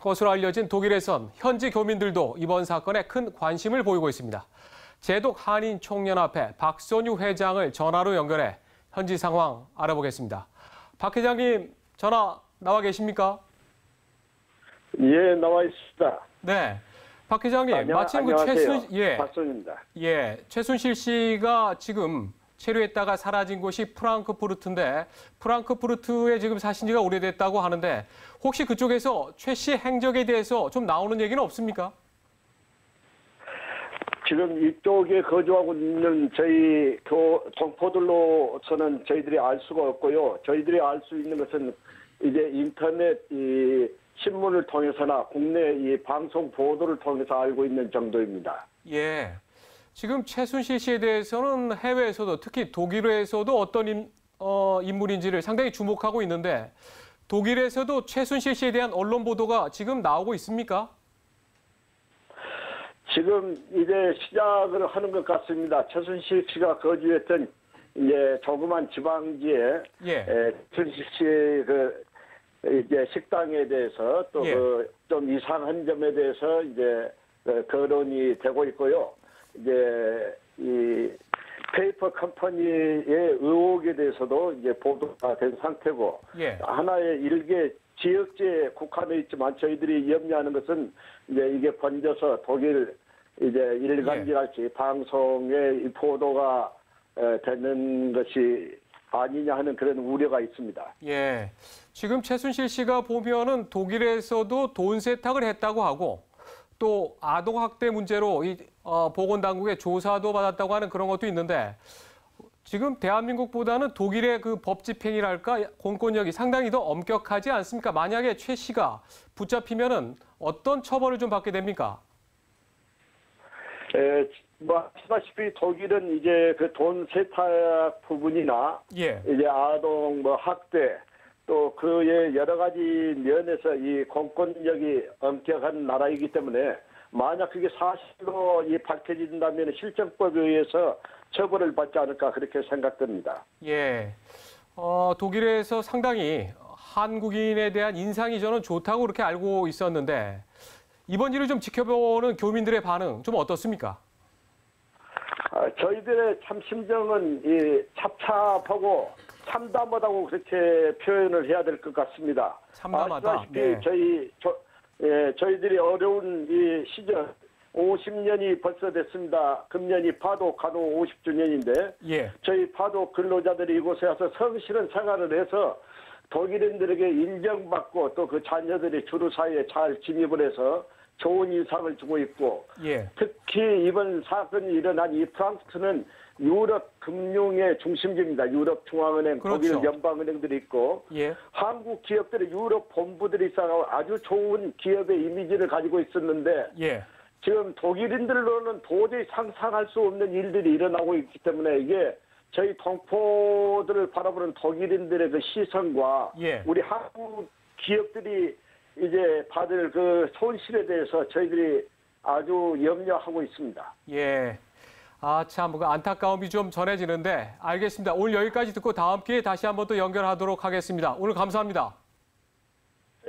것으로 알려진 독일에선 현지 교민들도 이번 사건에 큰 관심을 보이고 있습니다. 제독 한인총연합회 박선유 회장을 전화로 연결해 현지 상황 알아보겠습니다. 박 회장님, 전화 나와 계십니까? 예, 나와 있습니다. 네. 박 회장님, 마침 박선유입니다. 최순실 씨가 지금 체류했다가 사라진 곳이 프랑크푸르트인데 프랑크푸르트에 지금 사신 지가 오래됐다고 하는데 혹시 그쪽에서 최 씨 행적에 대해서 좀 나오는 얘기는 없습니까? 지금 이쪽에 거주하고 있는 저희 동포들로서는 저희들이 알 수가 없고요. 저희들이 알 수 있는 것은 이제 인터넷 신문을 통해서나 국내 이 방송 보도를 통해서 알고 있는 정도입니다. 예. 지금 최순실 씨에 대해서는 해외에서도 특히 독일에서도 어떤 인물인지를 상당히 주목하고 있는데 독일에서도 최순실 씨에 대한 언론 보도가 지금 나오고 있습니까? 지금 이제 시작을 하는 것 같습니다. 최순실 씨가 거주했던 이제 조그만 지방지에 최순실 씨의 이제 식당에 대해서 또 좀 이상한 점에 대해서 이제 거론이 되고 있고요. 이제 이 페이퍼 컴퍼니의 의혹에 대해서도 이제 보도가 된 상태고 하나의 일개 지역지에 국한해 있지만 저희들이 염려하는 것은 이제 이게 번져서 독일 이제 일간지랄지 방송에 보도가 되는 것이 아니냐 하는 그런 우려가 있습니다. 예. 지금 최순실 씨가 보면은 독일에서도 돈 세탁을 했다고 하고 또 아동학대 문제로 보건당국의 조사도 받았다고 하는 그런 것도 있는데 지금 대한민국보다는 독일의 그 법 집행이랄까 공권력이 상당히 더 엄격하지 않습니까? 만약에 최 씨가 붙잡히면은 어떤 처벌을 좀 받게 됩니까? 뭐 아시다시피 독일은 이제 그 돈 세탁 부분이나 이제 아동 뭐 학대 또 그의 여러 가지 면에서 이 공권력이 엄격한 나라이기 때문에 만약 그게 사실로 밝혀진다면 실정법에 의해서 처벌을 받지 않을까 그렇게 생각됩니다. 예, 독일에서 상당히 한국인에 대한 인상이 저는 좋다고 그렇게 알고 있었는데 이번 일을 좀 지켜보는 교민들의 반응 좀 어떻습니까? 저희들의 참 심정은 찹찹하고 참담하다고 그렇게 표현을 해야 될 것 같습니다. 참담하다. 아시다시피 네. 저희들이 어려운 이 시절 50년이 벌써 됐습니다. 금년이 파독 간호 50주년인데 예. 저희 파독 근로자들이 이곳에 와서 성실한 생활을 해서 독일인들에게 인정받고 또 그 자녀들이 주루 사이에 잘 진입을 해서 좋은 인상을 주고 있고 예. 특히 이번 사건이 일어난 이 프랑스는 유럽 금융의 중심지입니다. 유럽 중앙은행, 그렇죠. 독일 연방은행들이 있고 예. 한국 기업들의 유럽 본부들이 있어 아주 좋은 기업의 이미지를 가지고 있었는데 예. 지금 독일인들로는 도저히 상상할 수 없는 일들이 일어나고 있기 때문에 이게 저희 동포들을 바라보는 독일인들의 그 시선과 예. 우리 한국 기업들이 이제 받을 그 손실에 대해서 저희들이 아주 염려하고 있습니다. 예. 참 안타까움이 좀 전해지는데 알겠습니다. 오늘 여기까지 듣고 다음 기회에 다시 한번 또 연결하도록 하겠습니다. 오늘 감사합니다.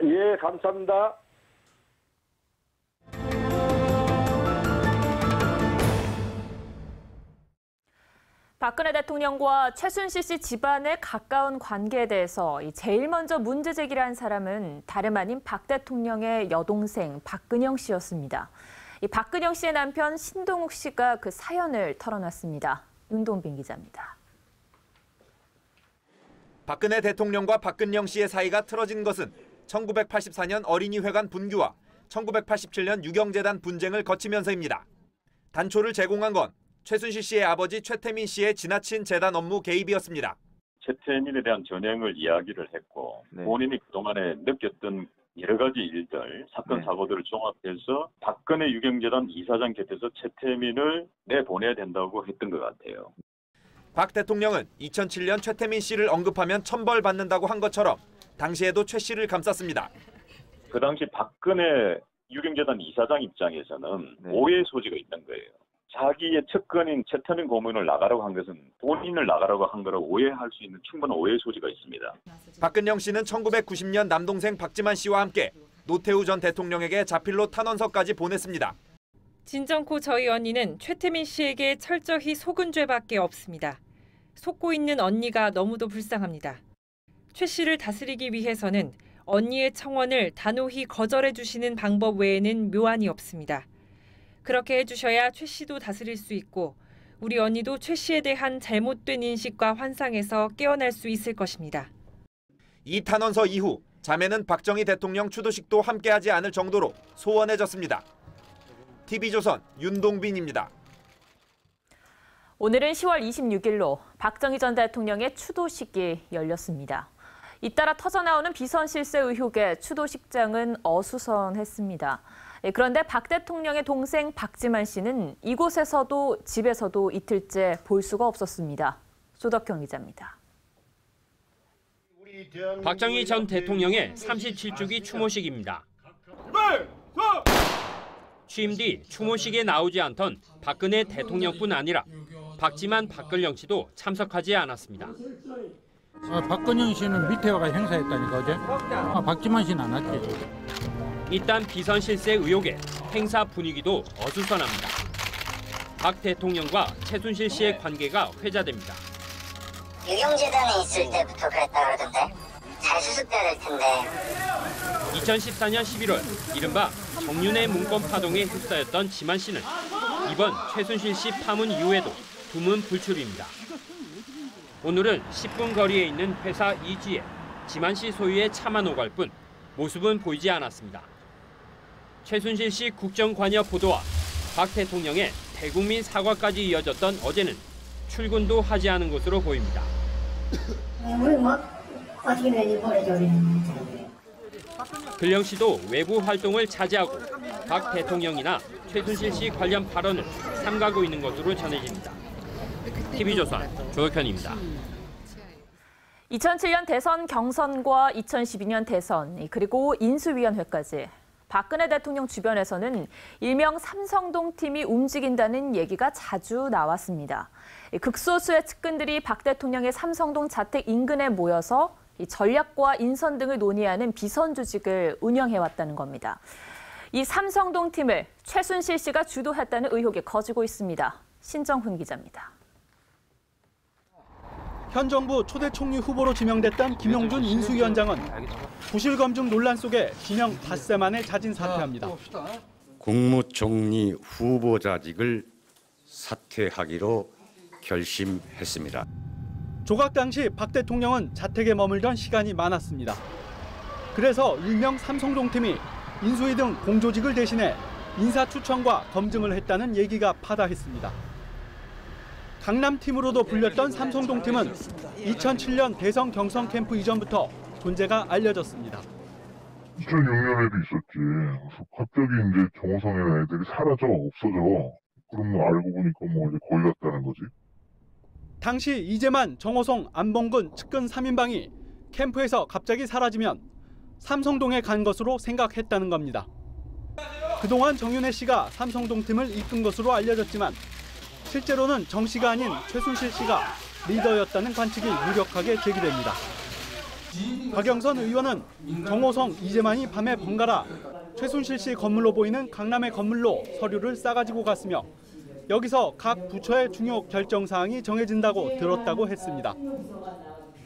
예, 감사합니다. 박근혜 대통령과 최순실 씨 집안의 가까운 관계에 대해서 제일 먼저 문제 제기를 한 사람은 다름 아닌 박 대통령의 여동생 박근영 씨였습니다. 이 박근영 씨의 남편 신동욱 씨가 그 사연을 털어놨습니다. 윤동빈 기자입니다. 박근혜 대통령과 박근영 씨의 사이가 틀어진 것은 1984년 어린이회관 분규와 1987년 유경재단 분쟁을 거치면서입니다. 단초를 제공한 건 최순실 씨의 아버지 최태민 씨의 지나친 재단 업무 개입이었습니다. 최태민에 대한 전형을 이야기를 했고 본인이 그동안에 느꼈던 여러 가지 일들, 사건 사고들을 종합해서 박근혜 유경재단 이사장 곁에서 최태민을 내보내야 된다고 했던 것 같아요. 박 대통령은 2007년 최태민 씨를 언급하면 천벌받는다고 한 것처럼 당시에도 최 씨를 감쌌습니다. 그 당시 박근혜 유경재단 이사장 입장에서는 오해의 소지가 있는 거예요. 자기의 측근인 최태민 고문을 나가라고 한 것은 본인을 나가라고 한 거라고 오해할 수 있는 충분한 오해의 소지가 있습니다. 박근영 씨는 1990년 남동생 박지만 씨와 함께 노태우 전 대통령에게 자필로 탄원서까지 보냈습니다. 진정코 저희 언니는 최태민 씨에게 철저히 속은 죄밖에 없습니다. 속고 있는 언니가 너무도 불쌍합니다. 최 씨를 다스리기 위해서는 언니의 청원을 단호히 거절해 주시는 방법 외에는 묘안이 없습니다. 그렇게 해주셔야 최 씨도 다스릴 수 있고 우리 언니도 최 씨에 대한 잘못된 인식과 환상에서 깨어날 수 있을 것입니다. 이 탄원서 이후 자매는 박정희 대통령 추도식도 함께하지 않을 정도로 소원해졌습니다. TV조선 윤동빈입니다. 오늘은 10월 26일로 박정희 전 대통령의 추도식이 열렸습니다. 잇따라 터져나오는 비선 실세 의혹에 추도식장은 어수선했습니다. 그런데 박 대통령의 동생 박지만 씨는 이곳에서도 집에서도 이틀째 볼 수가 없었습니다. 조덕형 기자입니다. 박정희 전 대통령의 37주기 추모식입니다. 취임 뒤 추모식에 나오지 않던 박근혜 대통령뿐 아니라 박지만, 박근영 씨도 참석하지 않았습니다. 박근영 씨는 밑에 와가 행사했다니까 어제? 박지만 씨는 안 왔지. 일단 비선 실세 의혹에 행사 분위기도 어수선합니다. 박 대통령과 최순실 씨의 관계가 회자됩니다. 유경재단에 있을 때부터 그랬다 그러던데 잘 수습돼야 될 텐데. 2014년 11월 이른바 정윤회 문건 파동에 휩싸였던 지만 씨는 이번 최순실 씨 파문 이후에도 두문 불출입니다. 오늘은 10분 거리에 있는 회사 이지에 지만 씨 소유의 차만 오갈 뿐 모습은 보이지 않았습니다. 최순실 씨 국정관여 보도와 박 대통령의 대국민 사과까지 이어졌던 어제는 출근도 하지 않은 것으로 보입니다. 근영 씨도 외부 활동을 자제하고 박 대통령이나 최순실 씨 관련 발언을 삼가고 있는 것으로 전해집니다. TV조선 조혁현입니다. 2007년 대선 경선과 2012년 대선, 그리고 인수위원회까지 박근혜 대통령 주변에서는 일명 삼성동 팀이 움직인다는 얘기가 자주 나왔습니다. 극소수의 측근들이 박 대통령의 삼성동 자택 인근에 모여서 전략과 인선 등을 논의하는 비선 조직을 운영해왔다는 겁니다. 이 삼성동 팀을 최순실 씨가 주도했다는 의혹이 커지고 있습니다. 신정훈 기자입니다. 현 정부 초대 총리 후보로 지명됐던 김용준 인수위원장은 부실 검증 논란 속에 지명 닷새 만에 자진 사퇴합니다. 국무총리 후보자직을 사퇴하기로 결심했습니다. 조각 당시 박 대통령은 자택에 머물던 시간이 많았습니다. 그래서 일명 삼성동 팀이 인수위 등 공조직을 대신해 인사 추천과 검증을 했다는 얘기가 파다했습니다. 강남팀으로도 불렸던 삼성동 팀은 2007년 대선 경선 캠프 이전부터 존재가 알려졌습니다. 2006년에도 있었지. 그래서 갑자기 이제 정호성이나 애들이 사라져 없어져. 그럼 알고 보니까 이제 거기 갔다는 거지. 당시 이재만, 정호성, 안봉근 측근 3인방이 캠프에서 갑자기 사라지면 삼성동에 간 것으로 생각했다는 겁니다. 그동안 정윤회 씨가 삼성동 팀을 이끈 것으로 알려졌지만 실제로는 정 씨가 아닌 최순실 씨가 리더였다는 관측이 유력하게 제기됩니다. 박영선 의원은 정호성, 이재만이 밤에 번갈아 최순실 씨 건물로 보이는 강남의 건물로 서류를 싸가지고 갔으며 여기서 각 부처의 중요 결정 사항이 정해진다고 들었다고 했습니다.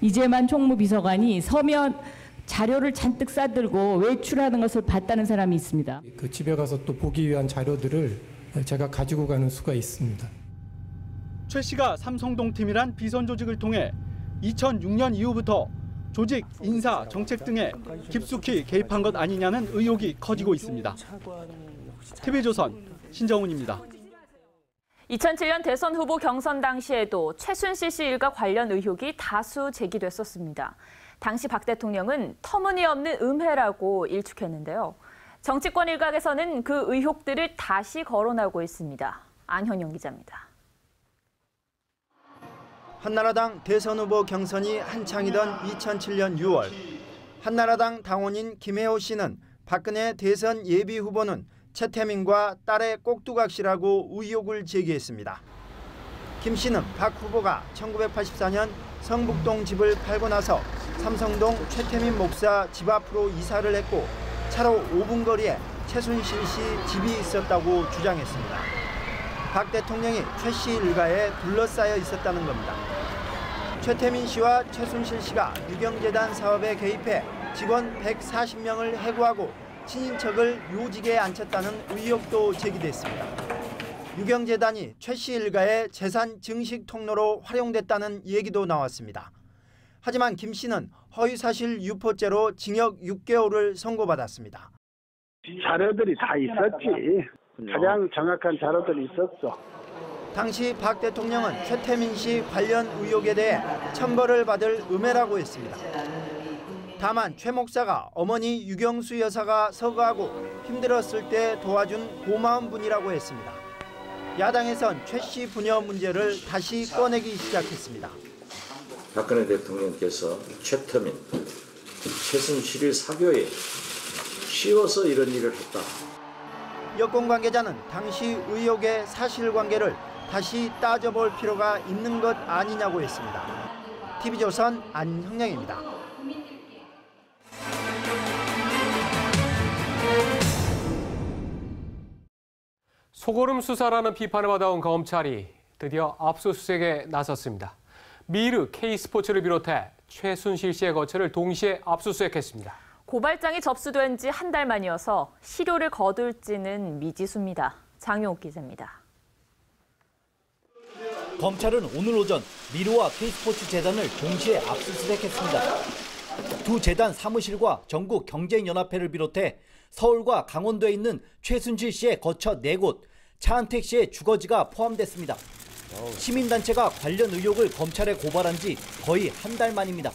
이재만 총무비서관이 서면 자료를 잔뜩 싸들고 외출하는 것을 봤다는 사람이 있습니다. 그 집에 가서 또 보기 위한 자료들을 제가 가지고 가는 수가 있습니다. 최 씨가 삼성동 팀이란 비선 조직을 통해 2006년 이후부터 조직, 인사, 정책 등에 깊숙이 개입한 것 아니냐는 의혹이 커지고 있습니다. TV조선 신정훈입니다. 2007년 대선 후보 경선 당시에도 최순실 씨 일가 관련 의혹이 다수 제기됐었습니다. 당시 박 대통령은 터무니없는 음해라고 일축했는데요. 정치권 일각에서는 그 의혹들을 다시 거론하고 있습니다. 안현영 기자입니다. 한나라당 대선 후보 경선이 한창이던 2007년 6월 한나라당 당원인 김혜호 씨는 박근혜 대선 예비 후보는 최태민과 딸의 꼭두각시라고 의혹을 제기했습니다. 김 씨는 박 후보가 1984년 성북동 집을 팔고 나서 삼성동 최태민 목사 집 앞으로 이사를 했고 차로 5분 거리에 최순실 씨 집이 있었다고 주장했습니다. 박 대통령이 최 씨 일가에 둘러싸여 있었다는 겁니다. 최태민 씨와 최순실 씨가 유경재단 사업에 개입해 직원 140명을 해고하고 친인척을 요직에 앉혔다는 의혹도 제기됐습니다. 유경재단이 최 씨 일가의 재산 증식 통로로 활용됐다는 얘기도 나왔습니다. 하지만 김 씨는 허위사실 유포죄로 징역 6개월을 선고받았습니다. 자료들이 다 있었지. 가장 정확한 자료들이 있었어. 당시 박 대통령은 최태민 씨 관련 의혹에 대해 처벌을 받을 음해라고 했습니다. 다만 최 목사가 어머니 유경수 여사가 서거하고 힘들었을 때 도와준 고마운 분이라고 했습니다. 야당에선 최 씨 부녀 문제를 다시 꺼내기 시작했습니다. 박근혜 대통령께서 최태민, 최순실의 사교에 씌워서 이런 일을 했다. 여권 관계자는 당시 의혹의 사실관계를 다시 따져볼 필요가 있는 것 아니냐고 했습니다. TV조선 안형량입니다. 소고름 수사라는 비판을 받아온 검찰이 드디어 압수수색에 나섰습니다. 미르, K스포츠를 비롯해 최순실 씨의 거처를 동시에 압수수색했습니다. 고발장이 접수된 지 한 달 만이어서 실효를 거둘지는 미지수입니다. 장용욱 기자입니다. 검찰은 오늘 오전 미르와 K스포츠 재단을 동시에 압수수색했습니다. 두 재단 사무실과 전국 경쟁연합회를 비롯해 서울과 강원도에 있는 최순실 씨의 거처 4곳, 차은택 씨의 주거지가 포함됐습니다. 시민단체가 관련 의혹을 검찰에 고발한 지 거의 한 달 만입니다.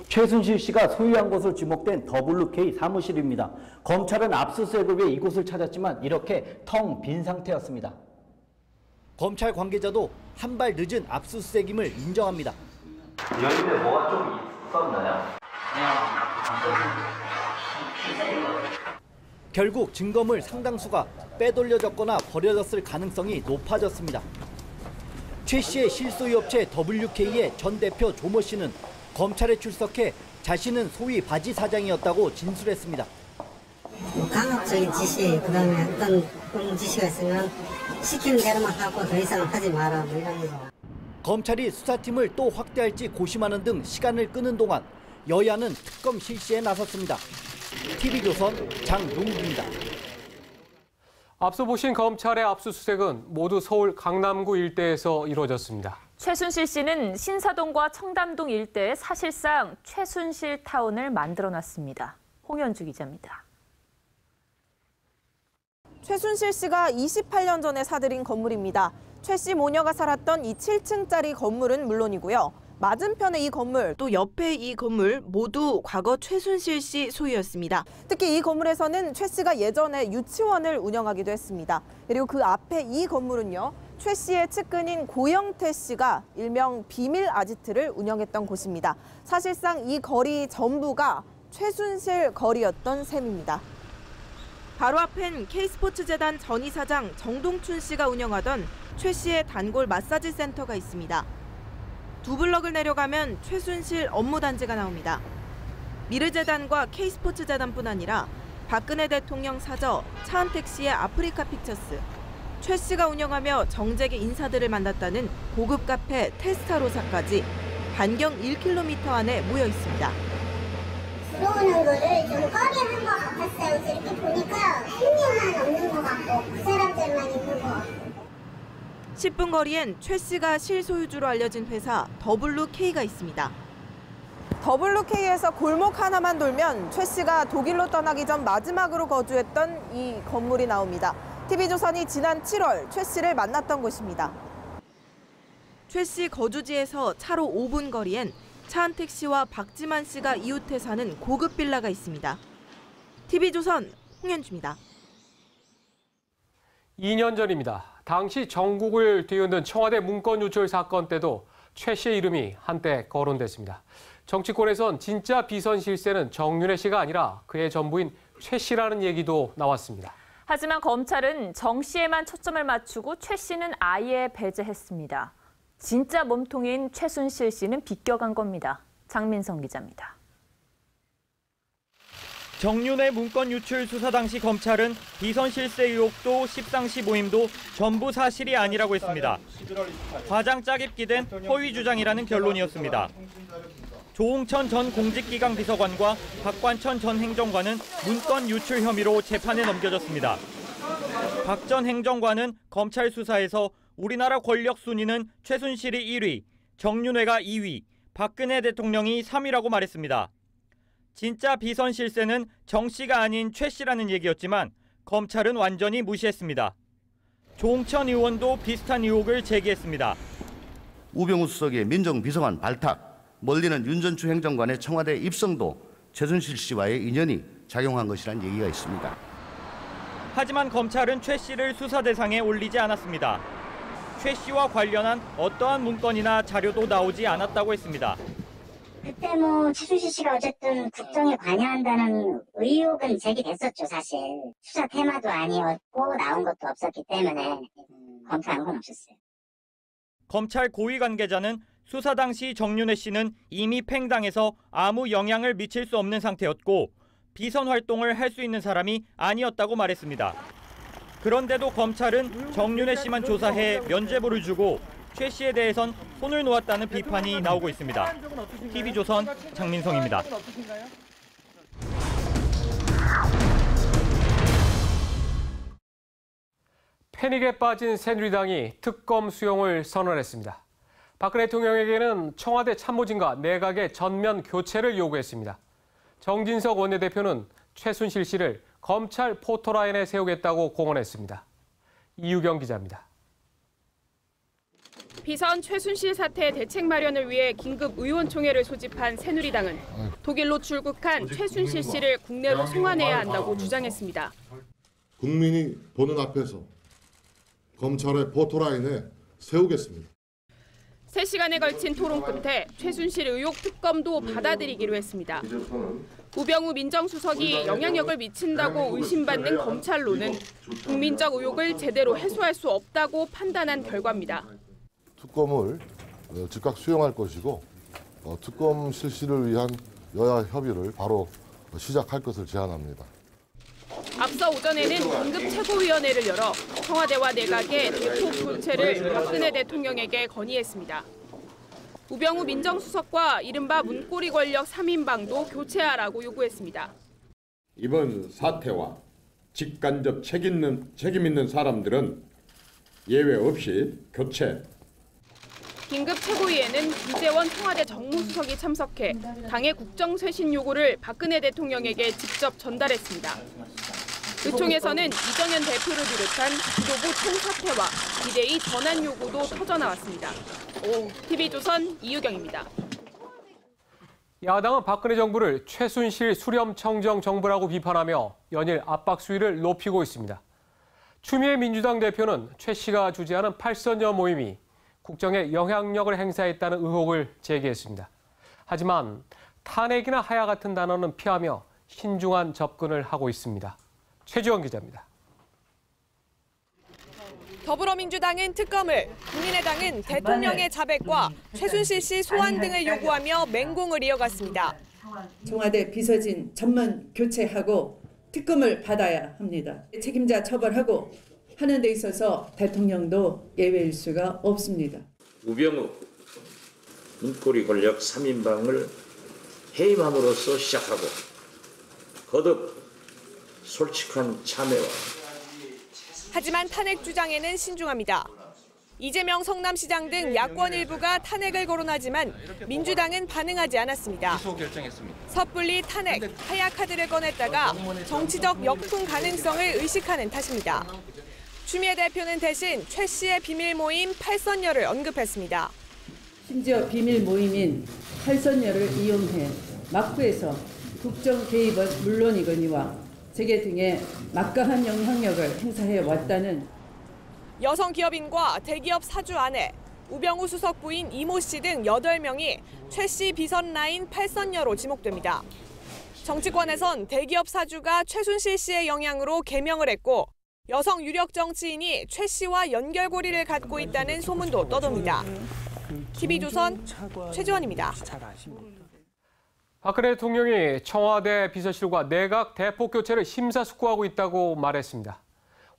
최순실 씨가 소유한 것으로 지목된 WK 사무실입니다. 검찰은 압수수색을 위해 이곳을 찾았지만 이렇게 텅 빈 상태였습니다. 검찰 관계자도 한 발 늦은 압수수색임을 인정합니다. 여인데 뭐가 좀 있었나요? 결국 증거물 상당수가 빼돌려졌거나 버려졌을 가능성이 높아졌습니다. 최 씨의 실소유 업체 WK의 전 대표 조모 씨는 검찰에 출석해 자신은 소위 바지 사장이었다고 진술했습니다. 강압적인 지시, 그다음에 어떤 지시가 있으면 시키는 대로만 하고 더 이상 하지 마라 뭐 이런 거. 검찰이 수사팀을 또 확대할지 고심하는 등 시간을 끄는 동안 여야는 특검 실시에 나섰습니다. TV조선 장용국입니다. 앞서 보신 검찰의 압수수색은 모두 서울 강남구 일대에서 이루어졌습니다. 최순실 씨는 신사동과 청담동 일대에 사실상 최순실 타운을 만들어놨습니다. 홍현주 기자입니다. 최순실 씨가 28년 전에 사들인 건물입니다. 최 씨 모녀가 살았던 이 7층짜리 건물은 물론이고요. 맞은편에 이 건물, 또 옆에 이 건물 모두 과거 최순실 씨 소유였습니다. 특히 이 건물에서는 최 씨가 예전에 유치원을 운영하기도 했습니다. 그리고 그 앞에 이 건물은요. 최 씨의 측근인 고영태 씨가 일명 비밀 아지트를 운영했던 곳입니다. 사실상 이 거리 전부가 최순실 거리였던 셈입니다. 바로 앞엔 K스포츠재단 전 이사장 정동춘 씨가 운영하던 최 씨의 단골 마사지 센터가 있습니다. 두 블럭을 내려가면 최순실 업무단지가 나옵니다. 미르재단과 K스포츠재단뿐 아니라 박근혜 대통령 사저, 차은택 씨의 아프리카 픽처스, 최 씨가 운영하며 정재계 인사들을 만났다는 고급 카페 테스타로사까지 반경 1km 안에 모여 있습니다. 들어오는 거를 좀 꺼리한 것 같았어요. 이렇게 보니까 10명만 없는 것 같고 그 사람들만 있는 것 같고. 10분 거리엔 최 씨가 실소유주로 알려진 회사 WK가 있습니다. WK에서 골목 하나만 돌면 최 씨가 독일로 떠나기 전 마지막으로 거주했던 이 건물이 나옵니다. TV조선이 지난 7월 최 씨를 만났던 곳입니다. 최 씨 거주지에서 차로 5분 거리엔 차은택 씨와 박지만 씨가 이웃해 사는 고급 빌라가 있습니다. TV조선 홍현주입니다. 2년 전입니다. 당시 전국을 뒤흔든 청와대 문건 유출 사건 때도 최 씨의 이름이 한때 거론됐습니다. 정치권에선 진짜 비선 실세는 정윤회 씨가 아니라 그의 전부인 최 씨라는 얘기도 나왔습니다. 하지만 검찰은 정 씨에만 초점을 맞추고 최 씨는 아예 배제했습니다. 진짜 몸통인 최순실 씨는 비껴간 겁니다. 장민성 기자입니다. 정윤회 문건 유출 수사 당시 검찰은 비선 실세 의혹도 십상시 모임도 전부 사실이 아니라고 했습니다. 과장 짜깁기 된 허위 주장이라는 결론이었습니다. 조홍천 전 공직기강 비서관과 박관천 전 행정관은 문건 유출 혐의로 재판에 넘겨졌습니다. 박 전 행정관은 검찰 수사에서 우리나라 권력 순위는 최순실이 1위, 정윤회가 2위, 박근혜 대통령이 3위라고 말했습니다. 진짜 비선 실세는 정 씨가 아닌 최 씨라는 얘기였지만 검찰은 완전히 무시했습니다. 조홍천 의원도 비슷한 의혹을 제기했습니다. 우병우 수석의 민정비서관 발탁, 멀리는 윤전추 행정관의 청와대 입성도 최순실 씨와의 인연이 작용한 것이란 얘기가 있습니다. 하지만 검찰은 최 씨를 수사 대상에 올리지 않았습니다. 최 씨와 관련한 어떠한 문건이나 자료도 나오지 않았다고 했습니다. 그때 최순실 씨가 어쨌든 국정에 관여한다는 의혹은 제기됐었죠, 사실. 수사 테마도 아니었고 나온 것도 없었기 때문에 검토한 건 없었어요. 검찰 고위 관계자는 수사 당시 정윤회 씨는 이미 팽당해서 아무 영향을 미칠 수 없는 상태였고 비선 활동을 할 수 있는 사람이 아니었다고 말했습니다. 그런데도 검찰은 정윤회 씨만 조사해 면죄부를 주고 최 씨에 대해선 손을 놓았다는 비판이 나오고 있습니다. TV조선 장민성입니다. 패닉에 빠진 새누리당이 특검 수용을 선언했습니다. 박근혜 대통령에게는 청와대 참모진과 내각의 전면 교체를 요구했습니다. 정진석 원내대표는 최순실 씨를 검찰 포토라인에 세우겠다고 공언했습니다. 이유경 기자입니다. 비선 최순실 사태 대책 마련을 위해 긴급 의원총회를 소집한 새누리당은 독일로 출국한 최순실 씨를 국내로 송환해야 한다고 주장했습니다. 국민이 보는 앞에서 검찰의 포토라인에 세우겠습니다. 3시간에 걸친 토론 끝에 최순실 의혹 특검도 받아들이기로 했습니다. 우병우 민정수석이 영향력을 미친다고 의심받는 검찰로는 국민적 의혹을 제대로 해소할 수 없다고 판단한 결과입니다. 특검을 즉각 수용할 것이고 특검 실시를 위한 여야 협의를 바로 시작할 것을 제안합니다. 앞서 오전에는 긴급 최고위원회를 열어 청와대와 내각의 대폭 교체를 박근혜 대통령에게 건의했습니다. 우병우 민정수석과 이른바 문고리 권력 3인방도 교체하라고 요구했습니다. 이번 사태와 직간접 책임 있는 사람들은 예외 없이 교체. 긴급 최고위에는 이재원 청와대 정무수석이 참석해 당의 국정쇄신 요구를 박근혜 대통령에게 직접 전달했습니다. 의총에서는 이정현 대표를 비롯한 지도부 총사퇴와 비대위 전환 요구도 터져나왔습니다. TV조선 이유경입니다. 야당은 박근혜 정부를 최순실 수렴청정 정부라고 비판하며 연일 압박 수위를 높이고 있습니다. 추미애 민주당 대표는 최 씨가 주재하는 8선여 모임이 국정에 영향력을 행사했다는 의혹을 제기했습니다. 하지만 탄핵이나 하야 같은 단어는 피하며 신중한 접근을 하고 있습니다. 최지원 기자입니다. 더불어민주당은 특검을, 국민의당은 대통령의 자백과 최순실 씨 소환 등을 요구하며 맹공을 이어갔습니다. 청와대 비서진 전면 교체하고 특검을 받아야 합니다. 책임자 처벌하고 하는 데 있어서 대통령도 예외일 수가 없습니다. 우병우 문고리 권력 3인방을 해임함으로써 시작하고 거듭 솔직한 참여와. 하지만 탄핵 주장에는 신중합니다. 이재명 성남시장 등 야권 일부가 탄핵을 거론하지만 민주당은 반응하지 않았습니다. 섣불리 탄핵, 하야 카드를 꺼냈다가 정치적 역풍 가능성을 의식하는 탓입니다. 추미애 대표는 대신 최 씨의 비밀 모임 8선여를 언급했습니다. 심지어 비밀 모임인 8선여를 이용해 막부에서 국정 개입은 물론이거니와 재계 등의 막강한 영향력을 행사해 왔다는 여성 기업인과 대기업 사주 아내, 우병우 수석 부인 이모 씨 등 8명이 최 씨 비선 라인 8선여로 지목됩니다. 정치권에선 대기업 사주가 최순실 씨의 영향으로 개명을 했고 여성 유력 정치인이 최 씨와 연결고리를 갖고 있다는 소문도 떠돕니다. TV조선 최지원입니다. 박근혜 대통령이 청와대 비서실과 내각 대폭 교체를 심사숙고하고 있다고 말했습니다.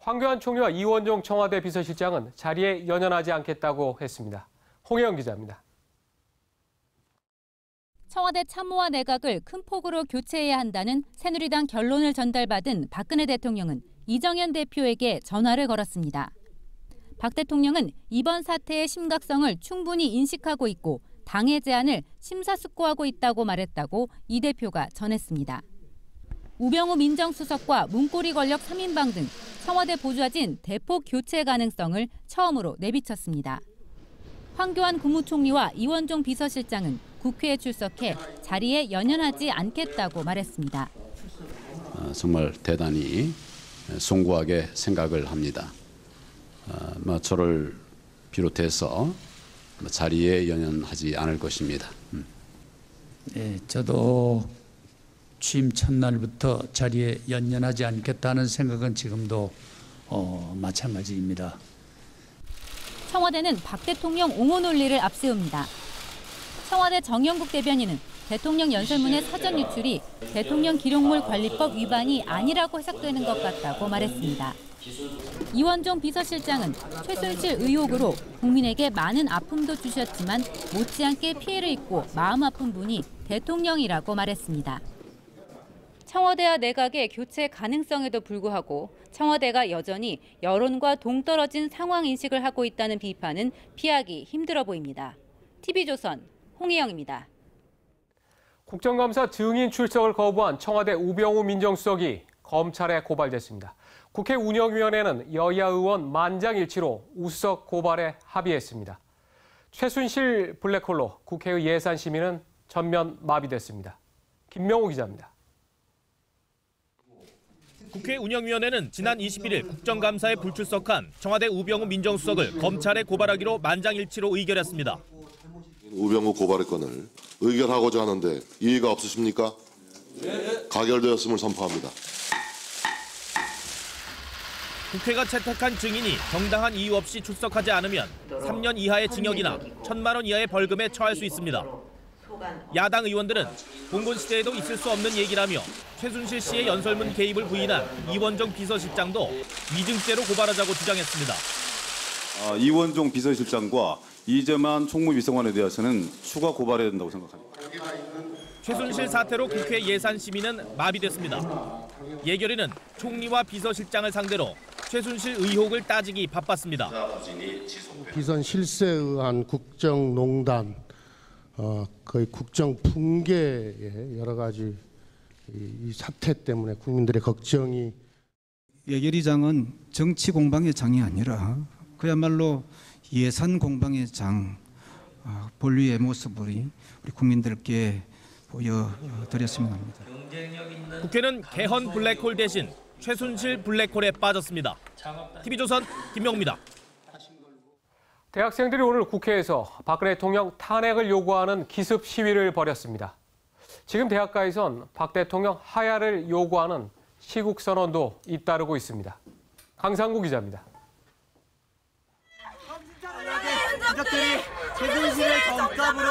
황교안 총리와 이원종 청와대 비서실장은 자리에 연연하지 않겠다고 했습니다. 홍혜영 기자입니다. 청와대 참모와 내각을 큰 폭으로 교체해야 한다는 새누리당 결론을 전달받은 박근혜 대통령은 이정현 대표에게 전화를 걸었습니다. 박 대통령은 이번 사태의 심각성을 충분히 인식하고 있고 당의 제안을 심사숙고하고 있다고 말했다고 이 대표가 전했습니다. 우병우 민정수석과 문고리 권력 3인방 등 청와대 보좌진 대폭 교체 가능성을 처음으로 내비쳤습니다. 황교안 국무총리와 이원종 비서실장은 국회에 출석해 자리에 연연하지 않겠다고 말했습니다. 정말 대단히 숭고하게 생각을 합니다. 저를 비롯해서 자리에 연연하지 않을 것입니다. 네, 저도 취임 첫날부터 자리에 연연하지 않겠다는 생각은 지금도 마찬가지입니다. 청와대는 박 대통령 옹호 논리를 앞세웁니다. 청와대 정영국 대변인은 대통령 연설문의 사전 유출이 대통령 기록물 관리법 위반이 아니라고 해석되는 것 같다고 말했습니다. 이원종 비서실장은 최순실 의혹으로 국민에게 많은 아픔도 주셨지만 못지않게 피해를 입고 마음 아픈 분이 대통령이라고 말했습니다. 청와대와 내각의 교체 가능성에도 불구하고 청와대가 여전히 여론과 동떨어진 상황 인식을 하고 있다는 비판은 피하기 힘들어 보입니다. TV조선 홍혜영입니다. 국정감사 증인 출석을 거부한 청와대 우병우 민정수석이 검찰에 고발됐습니다. 국회 운영위원회는 여야 의원 만장일치로 우수석 고발에 합의했습니다. 최순실 블랙홀로 국회의 예산 심의는 전면 마비됐습니다. 김명우 기자입니다. 국회 운영위원회는 지난 21일 국정감사에 불출석한 청와대 우병우 민정수석을 검찰에 고발하기로 만장일치로 의결했습니다. 우병우 고발의 건을 의결하고자 하는데 이의가 없으십니까? 네. 가결되었음을 선포합니다. 국회가 채택한 증인이 정당한 이유 없이 출석하지 않으면 3년 이하의 징역이나 1,000만 원 이하의 벌금에 처할 수 있습니다. 야당 의원들은 봉건 시대에도 있을 수 없는 얘기라며 최순실 씨의 연설문 개입을 부인한 이원종 비서실장도 위증죄로 고발하자고 주장했습니다. 이원종 비서실장과 이재만 총무비서관에 대해서는 추가 고발해야 된다고 생각합니다. 최순실 사태로 국회 예산심의는 마비됐습니다. 예결위는 총리와 비서실장을 상대로 최순실 의혹을 따지기 바빴습니다. 비선 실세에 의한 국정농단, 거의 국정 붕괴의 여러 가지 이 사태 때문에 국민들의 걱정이. 예결위장은 정치 공방의 장이 아니라 그야말로 예산 공방의 장, 본류의 모습을 우리 국민들께 보여드렸으면 합니다. 국회는 개헌 블랙홀 대신 최순실 블랙홀에 빠졌습니다. TV조선 김명우입니다. 대학생들이 오늘 국회에서 박근혜 대통령 탄핵을 요구하는 기습 시위를 벌였습니다. 지금 대학가에선 박 대통령 하야를 요구하는 시국 선언도 잇따르고 있습니다. 강상구 기자입니다. 유족들이 최순실을 전감으로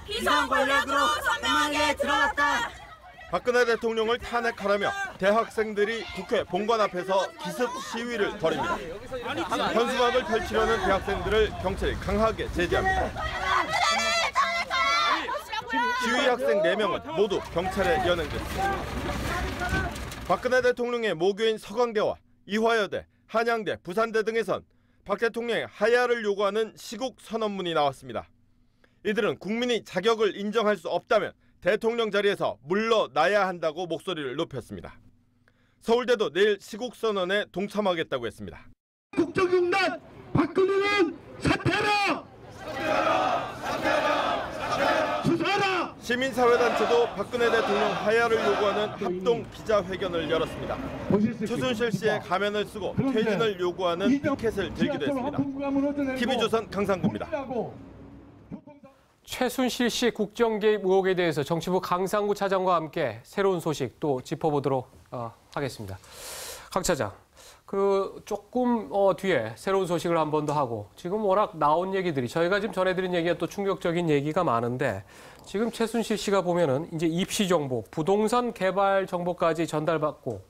비선 권력으로 선명하게 드러났다. 박근혜 대통령을 탄핵하라며 대학생들이 국회 본관 앞에서 기습 시위를 벌입니다. 현수막을 펼치려는 대학생들을 경찰이 강하게 제지합니다. 시위 학생 4명은 모두 경찰에 연행됐습니다. 박근혜 대통령의 모교인 서강대와 이화여대, 한양대, 부산대 등에선 박 대통령의 하야를 요구하는 시국 선언문이 나왔습니다. 이들은 국민이 자격을 인정할 수 없다면 대통령 자리에서 물러나야 한다고 목소리를 높였습니다. 서울대도 내일 시국 선언에 동참하겠다고 했습니다. 국정농단 박근혜는 사퇴하라! 수사하라! 시민사회단체도 박근혜 대통령 하야를 요구하는 합동 기자회견을 열었습니다. 최순실 씨의 가면을 쓰고 퇴진을 요구하는 피켓을 들기도 했습니다. TV조선 강상구입니다. 최순실 씨 국정 개입 의혹에 대해서 정치부 강상구 차장과 함께 새로운 소식 또 짚어보도록 하겠습니다. 강 차장, 조금 뒤에 새로운 소식을 한 번 더 하고 지금 워낙 나온 얘기들이 저희가 지금 전해드린 얘기가 또 충격적인 얘기가 많은데 지금 최순실 씨가 보면은 이제 입시 정보, 부동산 개발 정보까지 전달받고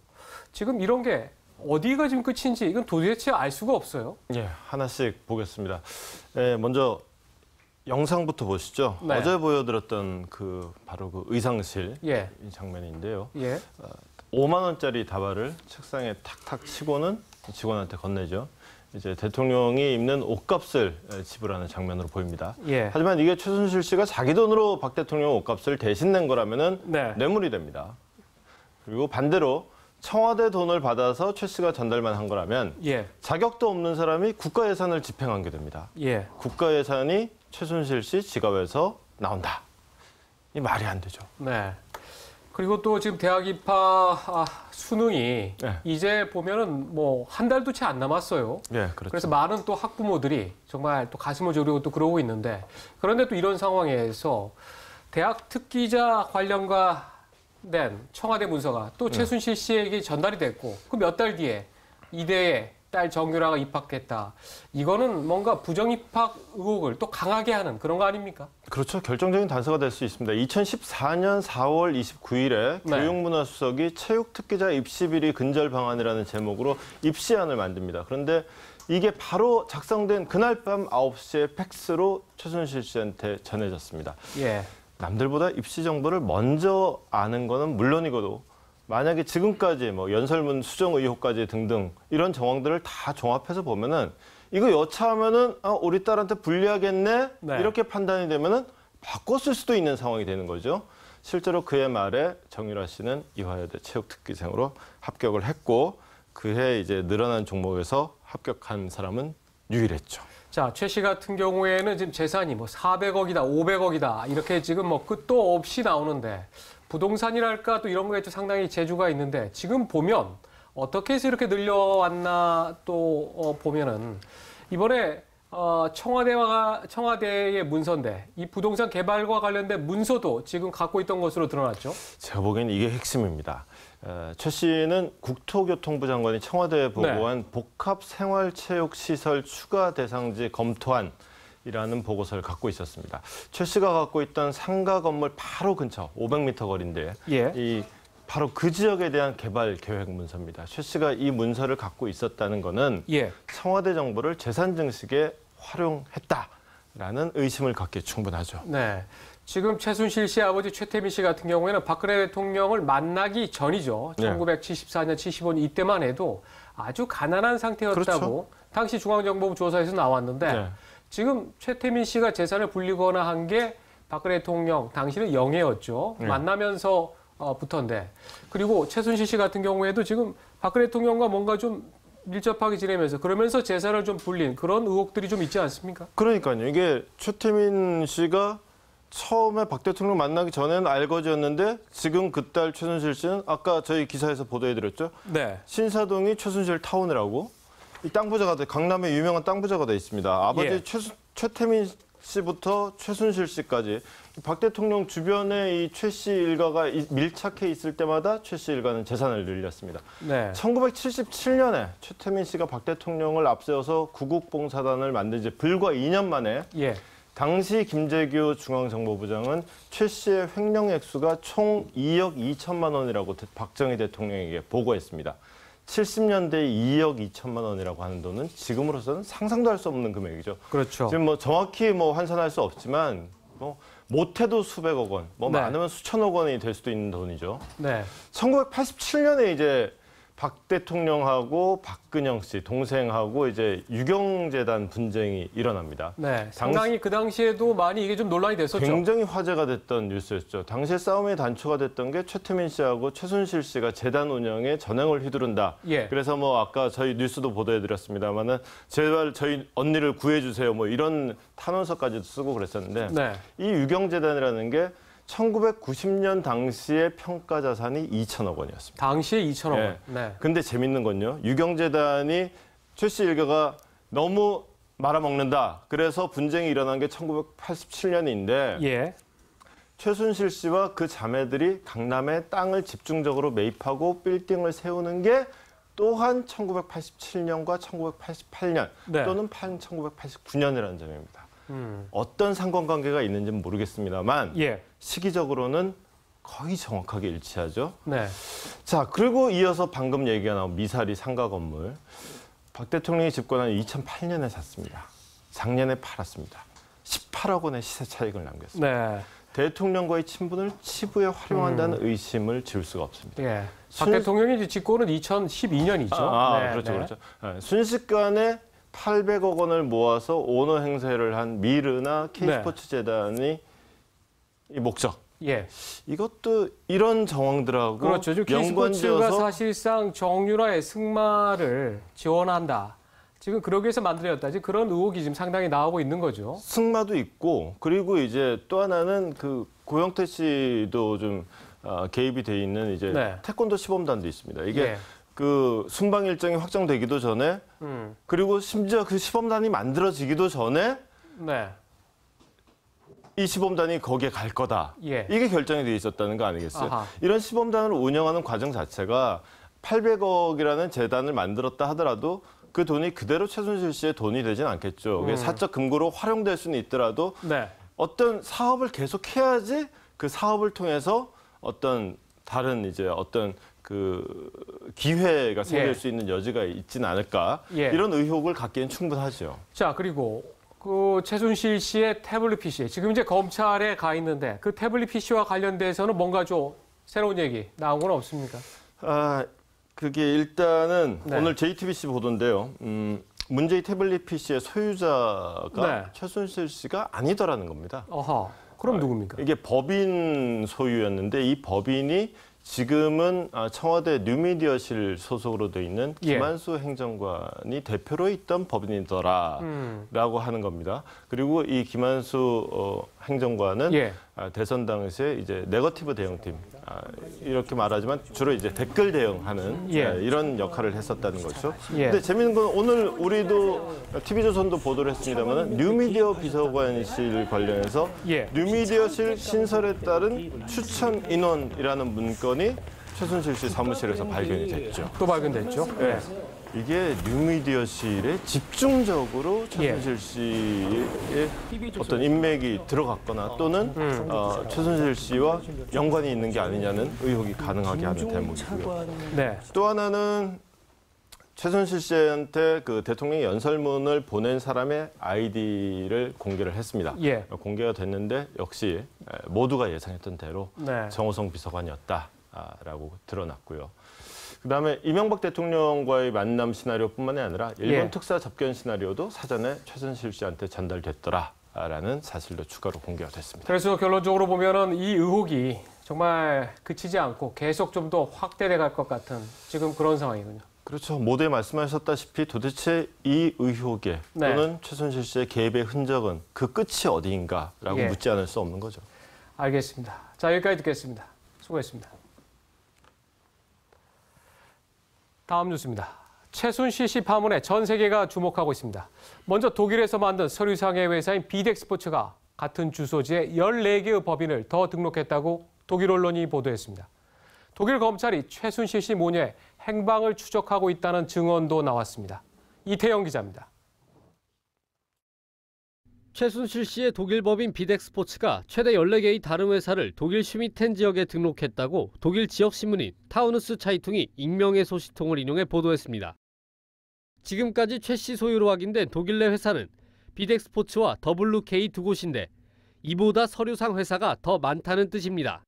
지금 이런 게 어디가 지금 끝인지 이건 도대체 알 수가 없어요. 예, 하나씩 보겠습니다. 먼저 영상부터 보시죠. 네. 어제 보여드렸던 바로 그 의상실 예. 이 장면인데요. 예. 5만 원짜리 다발을 책상에 탁탁 치고는 직원한테 건네죠. 이제 대통령이 입는 옷값을 지불하는 장면으로 보입니다. 예. 하지만 이게 최순실 씨가 자기 돈으로 박 대통령 옷값을 대신 낸 거라면은 네. 뇌물이 됩니다. 그리고 반대로 청와대 돈을 받아서 최 씨가 전달만 한 거라면 예. 자격도 없는 사람이 국가 예산을 집행한 게 됩니다. 예. 국가 예산이 최순실 씨 지갑에서 나온다. 이 말이 안 되죠. 네. 그리고 또 지금 대학 입학 수능이 네. 이제 보면은 뭐 한 달도 채 안 남았어요. 예, 그렇죠. 그래서 많은 또 학부모들이 정말 또 가슴을 졸이고 또 그러고 있는데 그런데 또 이런 상황에서 대학 특기자 관련된 청와대 문서가 또 최순실 씨에게 전달이 됐고 그 몇 달 뒤에 이대에 딸 정유라가 입학했다. 이거는 뭔가 부정입학 의혹을 또 강하게 하는 그런 거 아닙니까? 그렇죠. 결정적인 단서가 될 수 있습니다. 2014년 4월 29일에 네. 교육문화수석이 체육특기자 입시비리 근절 방안이라는 제목으로 입시안을 만듭니다. 그런데 이게 바로 작성된 그날 밤 9시에 팩스로 최순실 씨한테 전해졌습니다. 예. 남들보다 입시 정보를 먼저 아는 거는 물론이고도 만약에 지금까지 뭐 연설문 수정 의혹까지 등등 이런 정황들을 다 종합해서 보면은 이거 여차하면은 우리 딸한테 불리하겠네 네. 이렇게 판단이 되면은 바꿨을 수도 있는 상황이 되는 거죠. 실제로 그해 말에 정유라 씨는 이화여대 체육특기생으로 합격을 했고 그해 이제 늘어난 종목에서 합격한 사람은 유일했죠. 자, 최 씨 같은 경우에는 지금 재산이 뭐 400억이다, 500억이다 이렇게 지금 뭐 끝도 없이 나오는데 부동산이랄까 또 이런 거에 또 상당히 재주가 있는데 지금 보면 어떻게 해서 이렇게 늘려왔나 또 보면은 이번에 청와대의 문서인데 이 부동산 개발과 관련된 문서도 지금 갖고 있던 것으로 드러났죠. 제가 보기에는 이게 핵심입니다. 최 씨는 국토교통부 장관이 청와대에 보고한 복합생활체육시설 추가 대상지 검토안이라는 보고서를 갖고 있었습니다. 최 씨가 갖고 있던 상가 건물 바로 근처 500m 거리인데 이 바로 그 지역에 대한 개발 계획 문서입니다. 최 씨가 이 문서를 갖고 있었다는 거는 청와대 정보를 재산 증식에 활용했다라는 의심을 갖기에 충분하죠. 네. 지금 최순실 씨의 아버지 최태민 씨 같은 경우에는 박근혜 대통령을 만나기 전이죠. 1974년, 75년 이때만 해도 아주 가난한 상태였다고 그렇죠. 당시 중앙정보부 조사에서 나왔는데 지금 최태민 씨가 재산을 불리거나 한 게 박근혜 대통령 당시는 영예였죠. 만나면서 부터인데 그리고 최순실 씨 같은 경우에도 지금 박근혜 대통령과 뭔가 좀 밀접하게 지내면서 그러면서 재산을 좀 불린 그런 의혹들이 좀 있지 않습니까? 그러니까요. 이게 최태민 씨가 처음에 박 대통령 만나기 전에는 알거지였는데 지금 그 딸 최순실 씨는 아까 저희 기사에서 보도해드렸죠. 신사동이 최순실 타운이라고 이 땅 부자가 강남에 유명한 땅 부자가 돼 있습니다. 아버지 최태민 씨부터 최순실 씨까지 박 대통령 주변에 이 최 씨 일가가 밀착해 있을 때마다 최 씨 일가는 재산을 늘렸습니다. 1977년에 최태민 씨가 박 대통령을 앞세워서 구국봉사단을 만든 지 불과 2년 만에 당시 김재규 중앙정보부장은 최 씨의 횡령 액수가 총 2억 2천만 원이라고 박정희 대통령에게 보고했습니다. 70년대 2억 2천만 원이라고 하는 돈은 지금으로서는 상상도 할 수 없는 금액이죠. 그렇죠. 지금 뭐 정확히 환산할 수 없지만 못해도 수백억 원, 많으면 수천억 원이 될 수도 있는 돈이죠. 1987년에 이제 박 대통령하고 박근영 씨 동생하고 이제 유경재단 분쟁이 일어납니다. 상당히 그 당시에도 많이 이게 좀 논란이 됐었죠. 굉장히 화제가 됐던 뉴스였죠. 당시에 싸움의 단초가 됐던 게 최태민 씨하고 최순실 씨가 재단 운영에 전횡을 휘두른다. 그래서 아까 저희 뉴스도 보도해드렸습니다만은 제발 저희 언니를 구해주세요. 이런 탄원서까지도 쓰고 그랬었는데 이 유경재단이라는 게 1990년 당시의 평가 자산이 2천억 원이었습니다. 당시에 2천억 원. 근데 재밌는 건요. 유경재단이 최 씨 일가가 너무 말아먹는다. 그래서 분쟁이 일어난 게 1987년인데 최순실 씨와 그 자매들이 강남에 땅을 집중적으로 매입하고 빌딩을 세우는 게 또한 1987년과 1988년 또는 1989년이라는 점입니다. 어떤 상관관계가 있는지는 모르겠습니다만 시기적으로는 거의 정확하게 일치하죠. 자, 그리고 이어서 방금 얘기가 나온 미사리 상가 건물. 박 대통령이 집권한 2008년에 샀습니다. 작년에 팔았습니다. 18억 원의 시세 차익을 남겼습니다. 대통령과의 친분을 치부에 활용한다는 의심을 지울 수가 없습니다. 박 대통령이 집권은 2012년이죠. 그렇죠. 순식간에 800억 원을 모아서 오너 행세를 한 미르나 K스포츠재단이 이 목적. 이것도 이런 정황들하고 그렇죠. K스포츠가 사실상 정유라의 승마를 지원한다. 지금 그러기 위해서 만들어졌다. 지금 그런 의혹이 지금 상당히 나오고 있는 거죠. 승마도 있고 그리고 이제 또 하나는 그 고영태 씨도 좀 개입이 돼 있는 이제 태권도 시범단도 있습니다. 이게 그 순방 일정이 확정되기도 전에 그리고 심지어 그 시범단이 만들어지기도 전에 이 시범단이 거기에 갈 거다. 이게 결정이 돼 있었다는 거 아니겠어요? 이런 시범단을 운영하는 과정 자체가 800억이라는 재단을 만들었다 하더라도 그 돈이 그대로 최순실 씨의 돈이 되진 않겠죠. 그게 사적 금고로 활용될 수는 있더라도 어떤 사업을 계속해야지 그 사업을 통해서 어떤 다른 이제 어떤 그 기회가 생길 수 있는 여지가 있지는 않을까 이런 의혹을 갖기엔 충분하죠. 자, 그리고 그 최순실 씨의 태블릿 PC 지금 이제 검찰에 가 있는데 그 태블릿 PC와 관련돼서는 뭔가 좀 새로운 얘기 나온 건 없습니까? 그게 일단은 오늘 JTBC 보도인데요. 문제의 태블릿 PC의 소유자가 최순실 씨가 아니더라는 겁니다. 그럼 누굽니까? 이게 법인 소유였는데 이 법인이 지금은 청와대 뉴미디어실 소속으로 돼 있는 김한수 행정관이 대표로 있던 법인이더라라고 하는 겁니다. 그리고 이 김한수 행정관은 대선 당시에 이제 네거티브 대응팀 이렇게 말하지만 주로 이제 댓글 대응하는 이런 역할을 했었다는 거죠. 근데 재밌는 건 오늘 우리도 TV조선도 보도를 했습니다만 뉴미디어 비서관실 관련해서 뉴미디어실 신설에 따른 추천 인원이라는 문건이 최순실 씨 사무실에서 발견이 됐죠. 또 발견됐죠. 네. 이게 뉴미디어실에 집중적으로 최순실 씨의 어떤 인맥이 들어갔거나 또는 최순실 씨와 연관이 있는 게 아니냐는 의혹이 가능하게 하는 대목이고요. 또 하나는 최순실 씨한테 그 대통령 연설문을 보낸 사람의 아이디를 공개를 했습니다. 공개가 됐는데 역시 모두가 예상했던 대로 정호성 비서관이었다라고 드러났고요. 그다음에 이명박 대통령과의 만남 시나리오뿐만이 아니라 일본 특사 접견 시나리오도 사전에 최순실 씨한테 전달됐더라라는 사실도 추가로 공개가 됐습니다. 그래서 결론적으로 보면은 이 의혹이 정말 그치지 않고 계속 좀 더 확대돼 갈 것 같은 지금 그런 상황이군요. 그렇죠. 모두에 말씀하셨다시피 도대체 이 의혹에 또는 최순실 씨의 개입의 흔적은 그 끝이 어디인가라고 묻지 않을 수 없는 거죠. 알겠습니다. 자, 여기까지 듣겠습니다. 수고했습니다. 다음 뉴스입니다. 최순실 씨 파문에 전 세계가 주목하고 있습니다. 먼저 독일에서 만든 서류상의 회사인 비덱스포츠가 같은 주소지에 14개의 법인을 더 등록했다고 독일 언론이 보도했습니다. 독일 검찰이 최순실 씨 모녀의 행방을 추적하고 있다는 증언도 나왔습니다. 이태영 기자입니다. 최순실 씨의 독일 법인 비덱스포츠가 최대 14개의 다른 회사를 독일 슈미텐 지역에 등록했다고 독일 지역 신문인 타우누스 차이퉁이 익명의 소식통을 인용해 보도했습니다. 지금까지 최 씨 소유로 확인된 독일 내 회사는 비덱스포츠와 WK 두 곳인데 이보다 서류상 회사가 더 많다는 뜻입니다.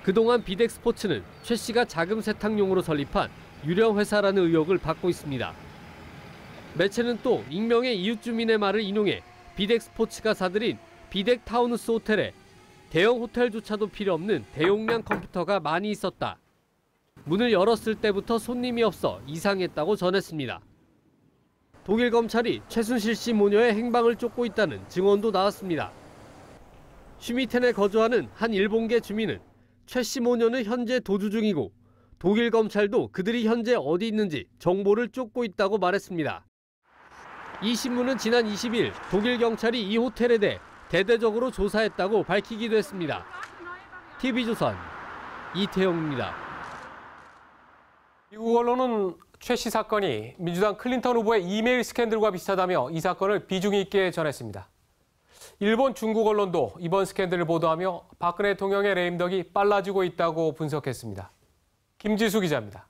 그동안 비덱스포츠는 최 씨가 자금 세탁용으로 설립한 유령 회사라는 의혹을 받고 있습니다. 매체는 또 익명의 이웃 주민의 말을 인용해 비덱스포츠가 사들인 비덱 타우누스 호텔에 대형 호텔조차도 필요 없는 대용량 컴퓨터가 많이 있었다. 문을 열었을 때부터 손님이 없어 이상했다고 전했습니다. 독일 검찰이 최순실 씨 모녀의 행방을 쫓고 있다는 증언도 나왔습니다. 슈미텐에 거주하는 한 일본계 주민은 최 씨 모녀는 현재 도주 중이고 독일 검찰도 그들이 현재 어디 있는지 정보를 쫓고 있다고 말했습니다. 이 신문은 지난 20일 독일 경찰이 이 호텔에 대해 대대적으로 조사했다고 밝히기도 했습니다. TV조선 이태영입니다. 미국 언론은 최 씨 사건이 민주당 클린턴 후보의 이메일 스캔들과 비슷하다며 이 사건을 비중 있게 전했습니다. 일본, 중국 언론도 이번 스캔들을 보도하며 박근혜 대통령의 레임덕이 빨라지고 있다고 분석했습니다. 김지수 기자입니다.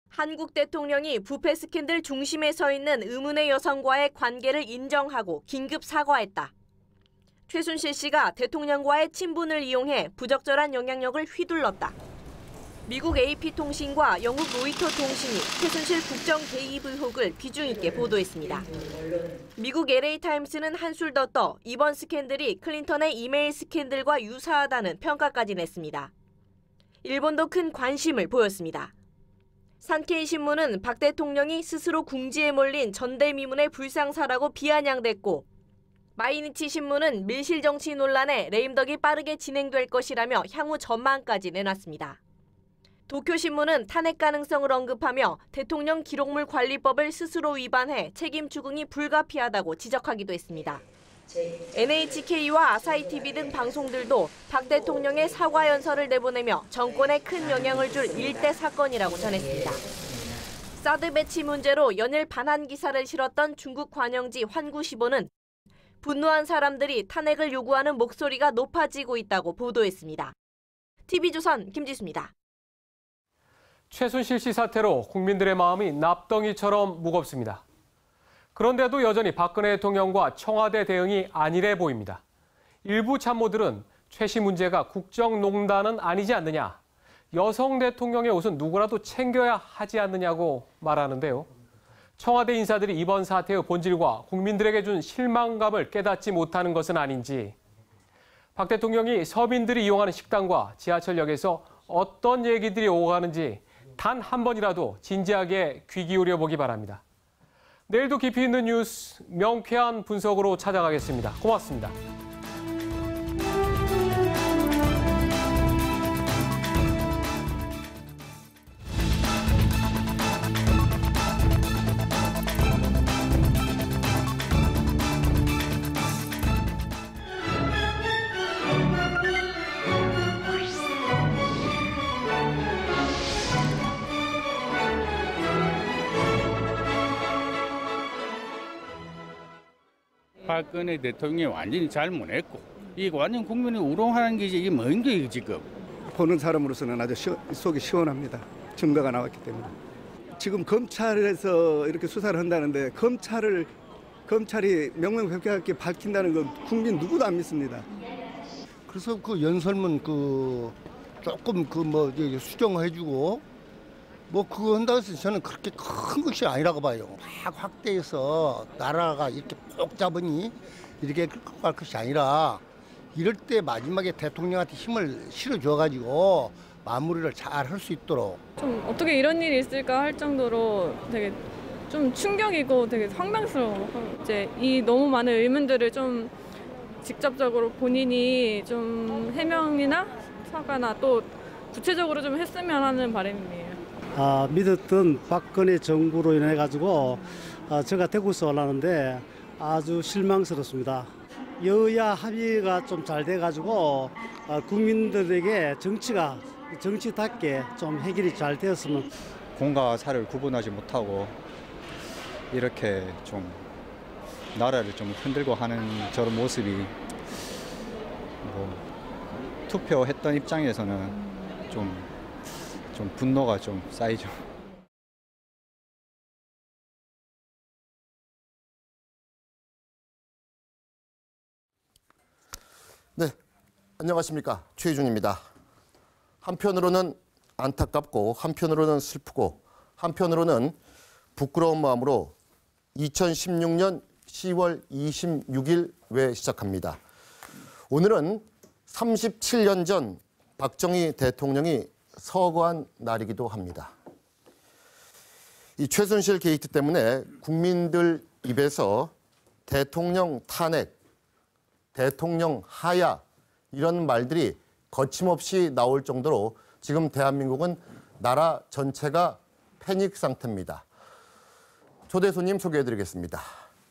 한국 대통령이 부패 스캔들 중심에 서 있는 의문의 여성과의 관계를 인정하고 긴급 사과했다. 최순실 씨가 대통령과의 친분을 이용해 부적절한 영향력을 휘둘렀다. 미국 AP통신과 영국 로이터 통신이 최순실 국정 개입 의혹을 비중 있게 보도했습니다. 미국 LA타임스는 한술 더 떠 이번 스캔들이 클린턴의 이메일 스캔들과 유사하다는 평가까지 냈습니다. 일본도 큰 관심을 보였습니다. 산케이 신문은 박 대통령이 스스로 궁지에 몰린 전대미문의 불상사라고 비아냥댔고 마이니치 신문은 밀실 정치 논란에 레임덕이 빠르게 진행될 것이라며 향후 전망까지 내놨습니다. 도쿄신문은 탄핵 가능성을 언급하며 대통령 기록물 관리법을 스스로 위반해 책임 추궁이 불가피하다고 지적하기도 했습니다. NHK와 아사히TV 등 방송들도 박 대통령의 사과 연설을 내보내며 정권에 큰 영향을 줄 일대 사건이라고 전했습니다. 사드 배치 문제로 연일 반한 기사를 실었던 중국 관영지 환구시보는 분노한 사람들이 탄핵을 요구하는 목소리가 높아지고 있다고 보도했습니다. TV조선 김지수입니다. 최순실 씨 사태로 국민들의 마음이 납덩이처럼 무겁습니다. 그런데도 여전히 박근혜 대통령과 청와대 대응이 안일해 보입니다. 일부 참모들은 최 씨 문제가 국정농단은 아니지 않느냐, 여성 대통령의 옷은 누구라도 챙겨야 하지 않느냐고 말하는데요. 청와대 인사들이 이번 사태의 본질과 국민들에게 준 실망감을 깨닫지 못하는 것은 아닌지, 박 대통령이 서민들이 이용하는 식당과 지하철역에서 어떤 얘기들이 오가는지 단 한 번이라도 진지하게 귀 기울여 보기 바랍니다. 내일도 깊이 있는 뉴스 명쾌한 분석으로 찾아가겠습니다. 고맙습니다. 박근혜 대통령이 완전히 잘못했고 이게 완전 국민이 우롱하는 게 이게 뭔 게 지금. 보는 사람으로서는 아주 속이 시원합니다. 증거가 나왔기 때문에. 지금 검찰에서 이렇게 수사를 한다는데 검찰이 명명백백하게 밝힌다는 건 국민 누구도 안 믿습니다. 그래서 그 연설문 조금 수정해주고 그거 한다고 해서 저는 그렇게 큰 것이 아니라고 봐요. 막 확대해서 나라가 이렇게 꼭 잡으니 이렇게 끌고 갈 것이 아니라 이럴 때 마지막에 대통령한테 힘을 실어줘가지고 마무리를 잘 할 수 있도록. 좀 어떻게 이런 일이 있을까 할 정도로 되게 좀 충격이고 되게 황당스러워. 이제 이 너무 많은 의문들을 좀 직접적으로 본인이 좀 해명이나 사과나 또 구체적으로 좀 했으면 하는 바람이에요. 믿었던 박근혜 정부로 인해 가지고 제가 대구에서 올라왔는데 아주 실망스럽습니다. 여야 합의가 좀 잘 돼 가지고 국민들에게 정치답게 좀 해결이 잘 되었으면. 공과 사를 구분하지 못하고 이렇게 좀 나라를 좀 흔들고 하는 저런 모습이 투표했던 입장에서는 좀 분노가 좀 쌓이죠. 네, 안녕하십니까. 최희준입니다. 한편으로는 안타깝고 한편으로는 슬프고 한편으로는 부끄러운 마음으로 2016년 10월 26일 외 시작합니다. 오늘은 37년 전 박정희 대통령이 서거한 날이기도 합니다. 이 최순실 게이트 때문에 국민들 입에서 대통령 탄핵, 대통령 하야 이런 말들이 거침없이 나올 정도로 지금 대한민국은 나라 전체가 패닉 상태입니다. 초대 손님 소개해드리겠습니다.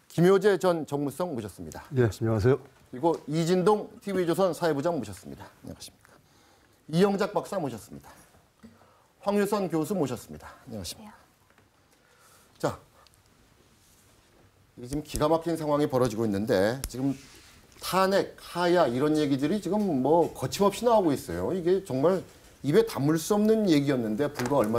김효재 전 정무성 모셨습니다. 네, 안녕하세요. 그리고 이진동 TV조선 사회부장 모셨습니다. 안녕하십니까. 이영작 박사 모셨습니다. 황유선 교수 모셨습니다. 안녕하십니까. 자, 지금 기가 막힌 상황이 벌어지고 있는데 지금 탄핵, 하야 이런 얘기들이 지금 거침없이 나오고 있어요. 이게 정말 입에 담을 수 없는 얘기였는데 불과 얼마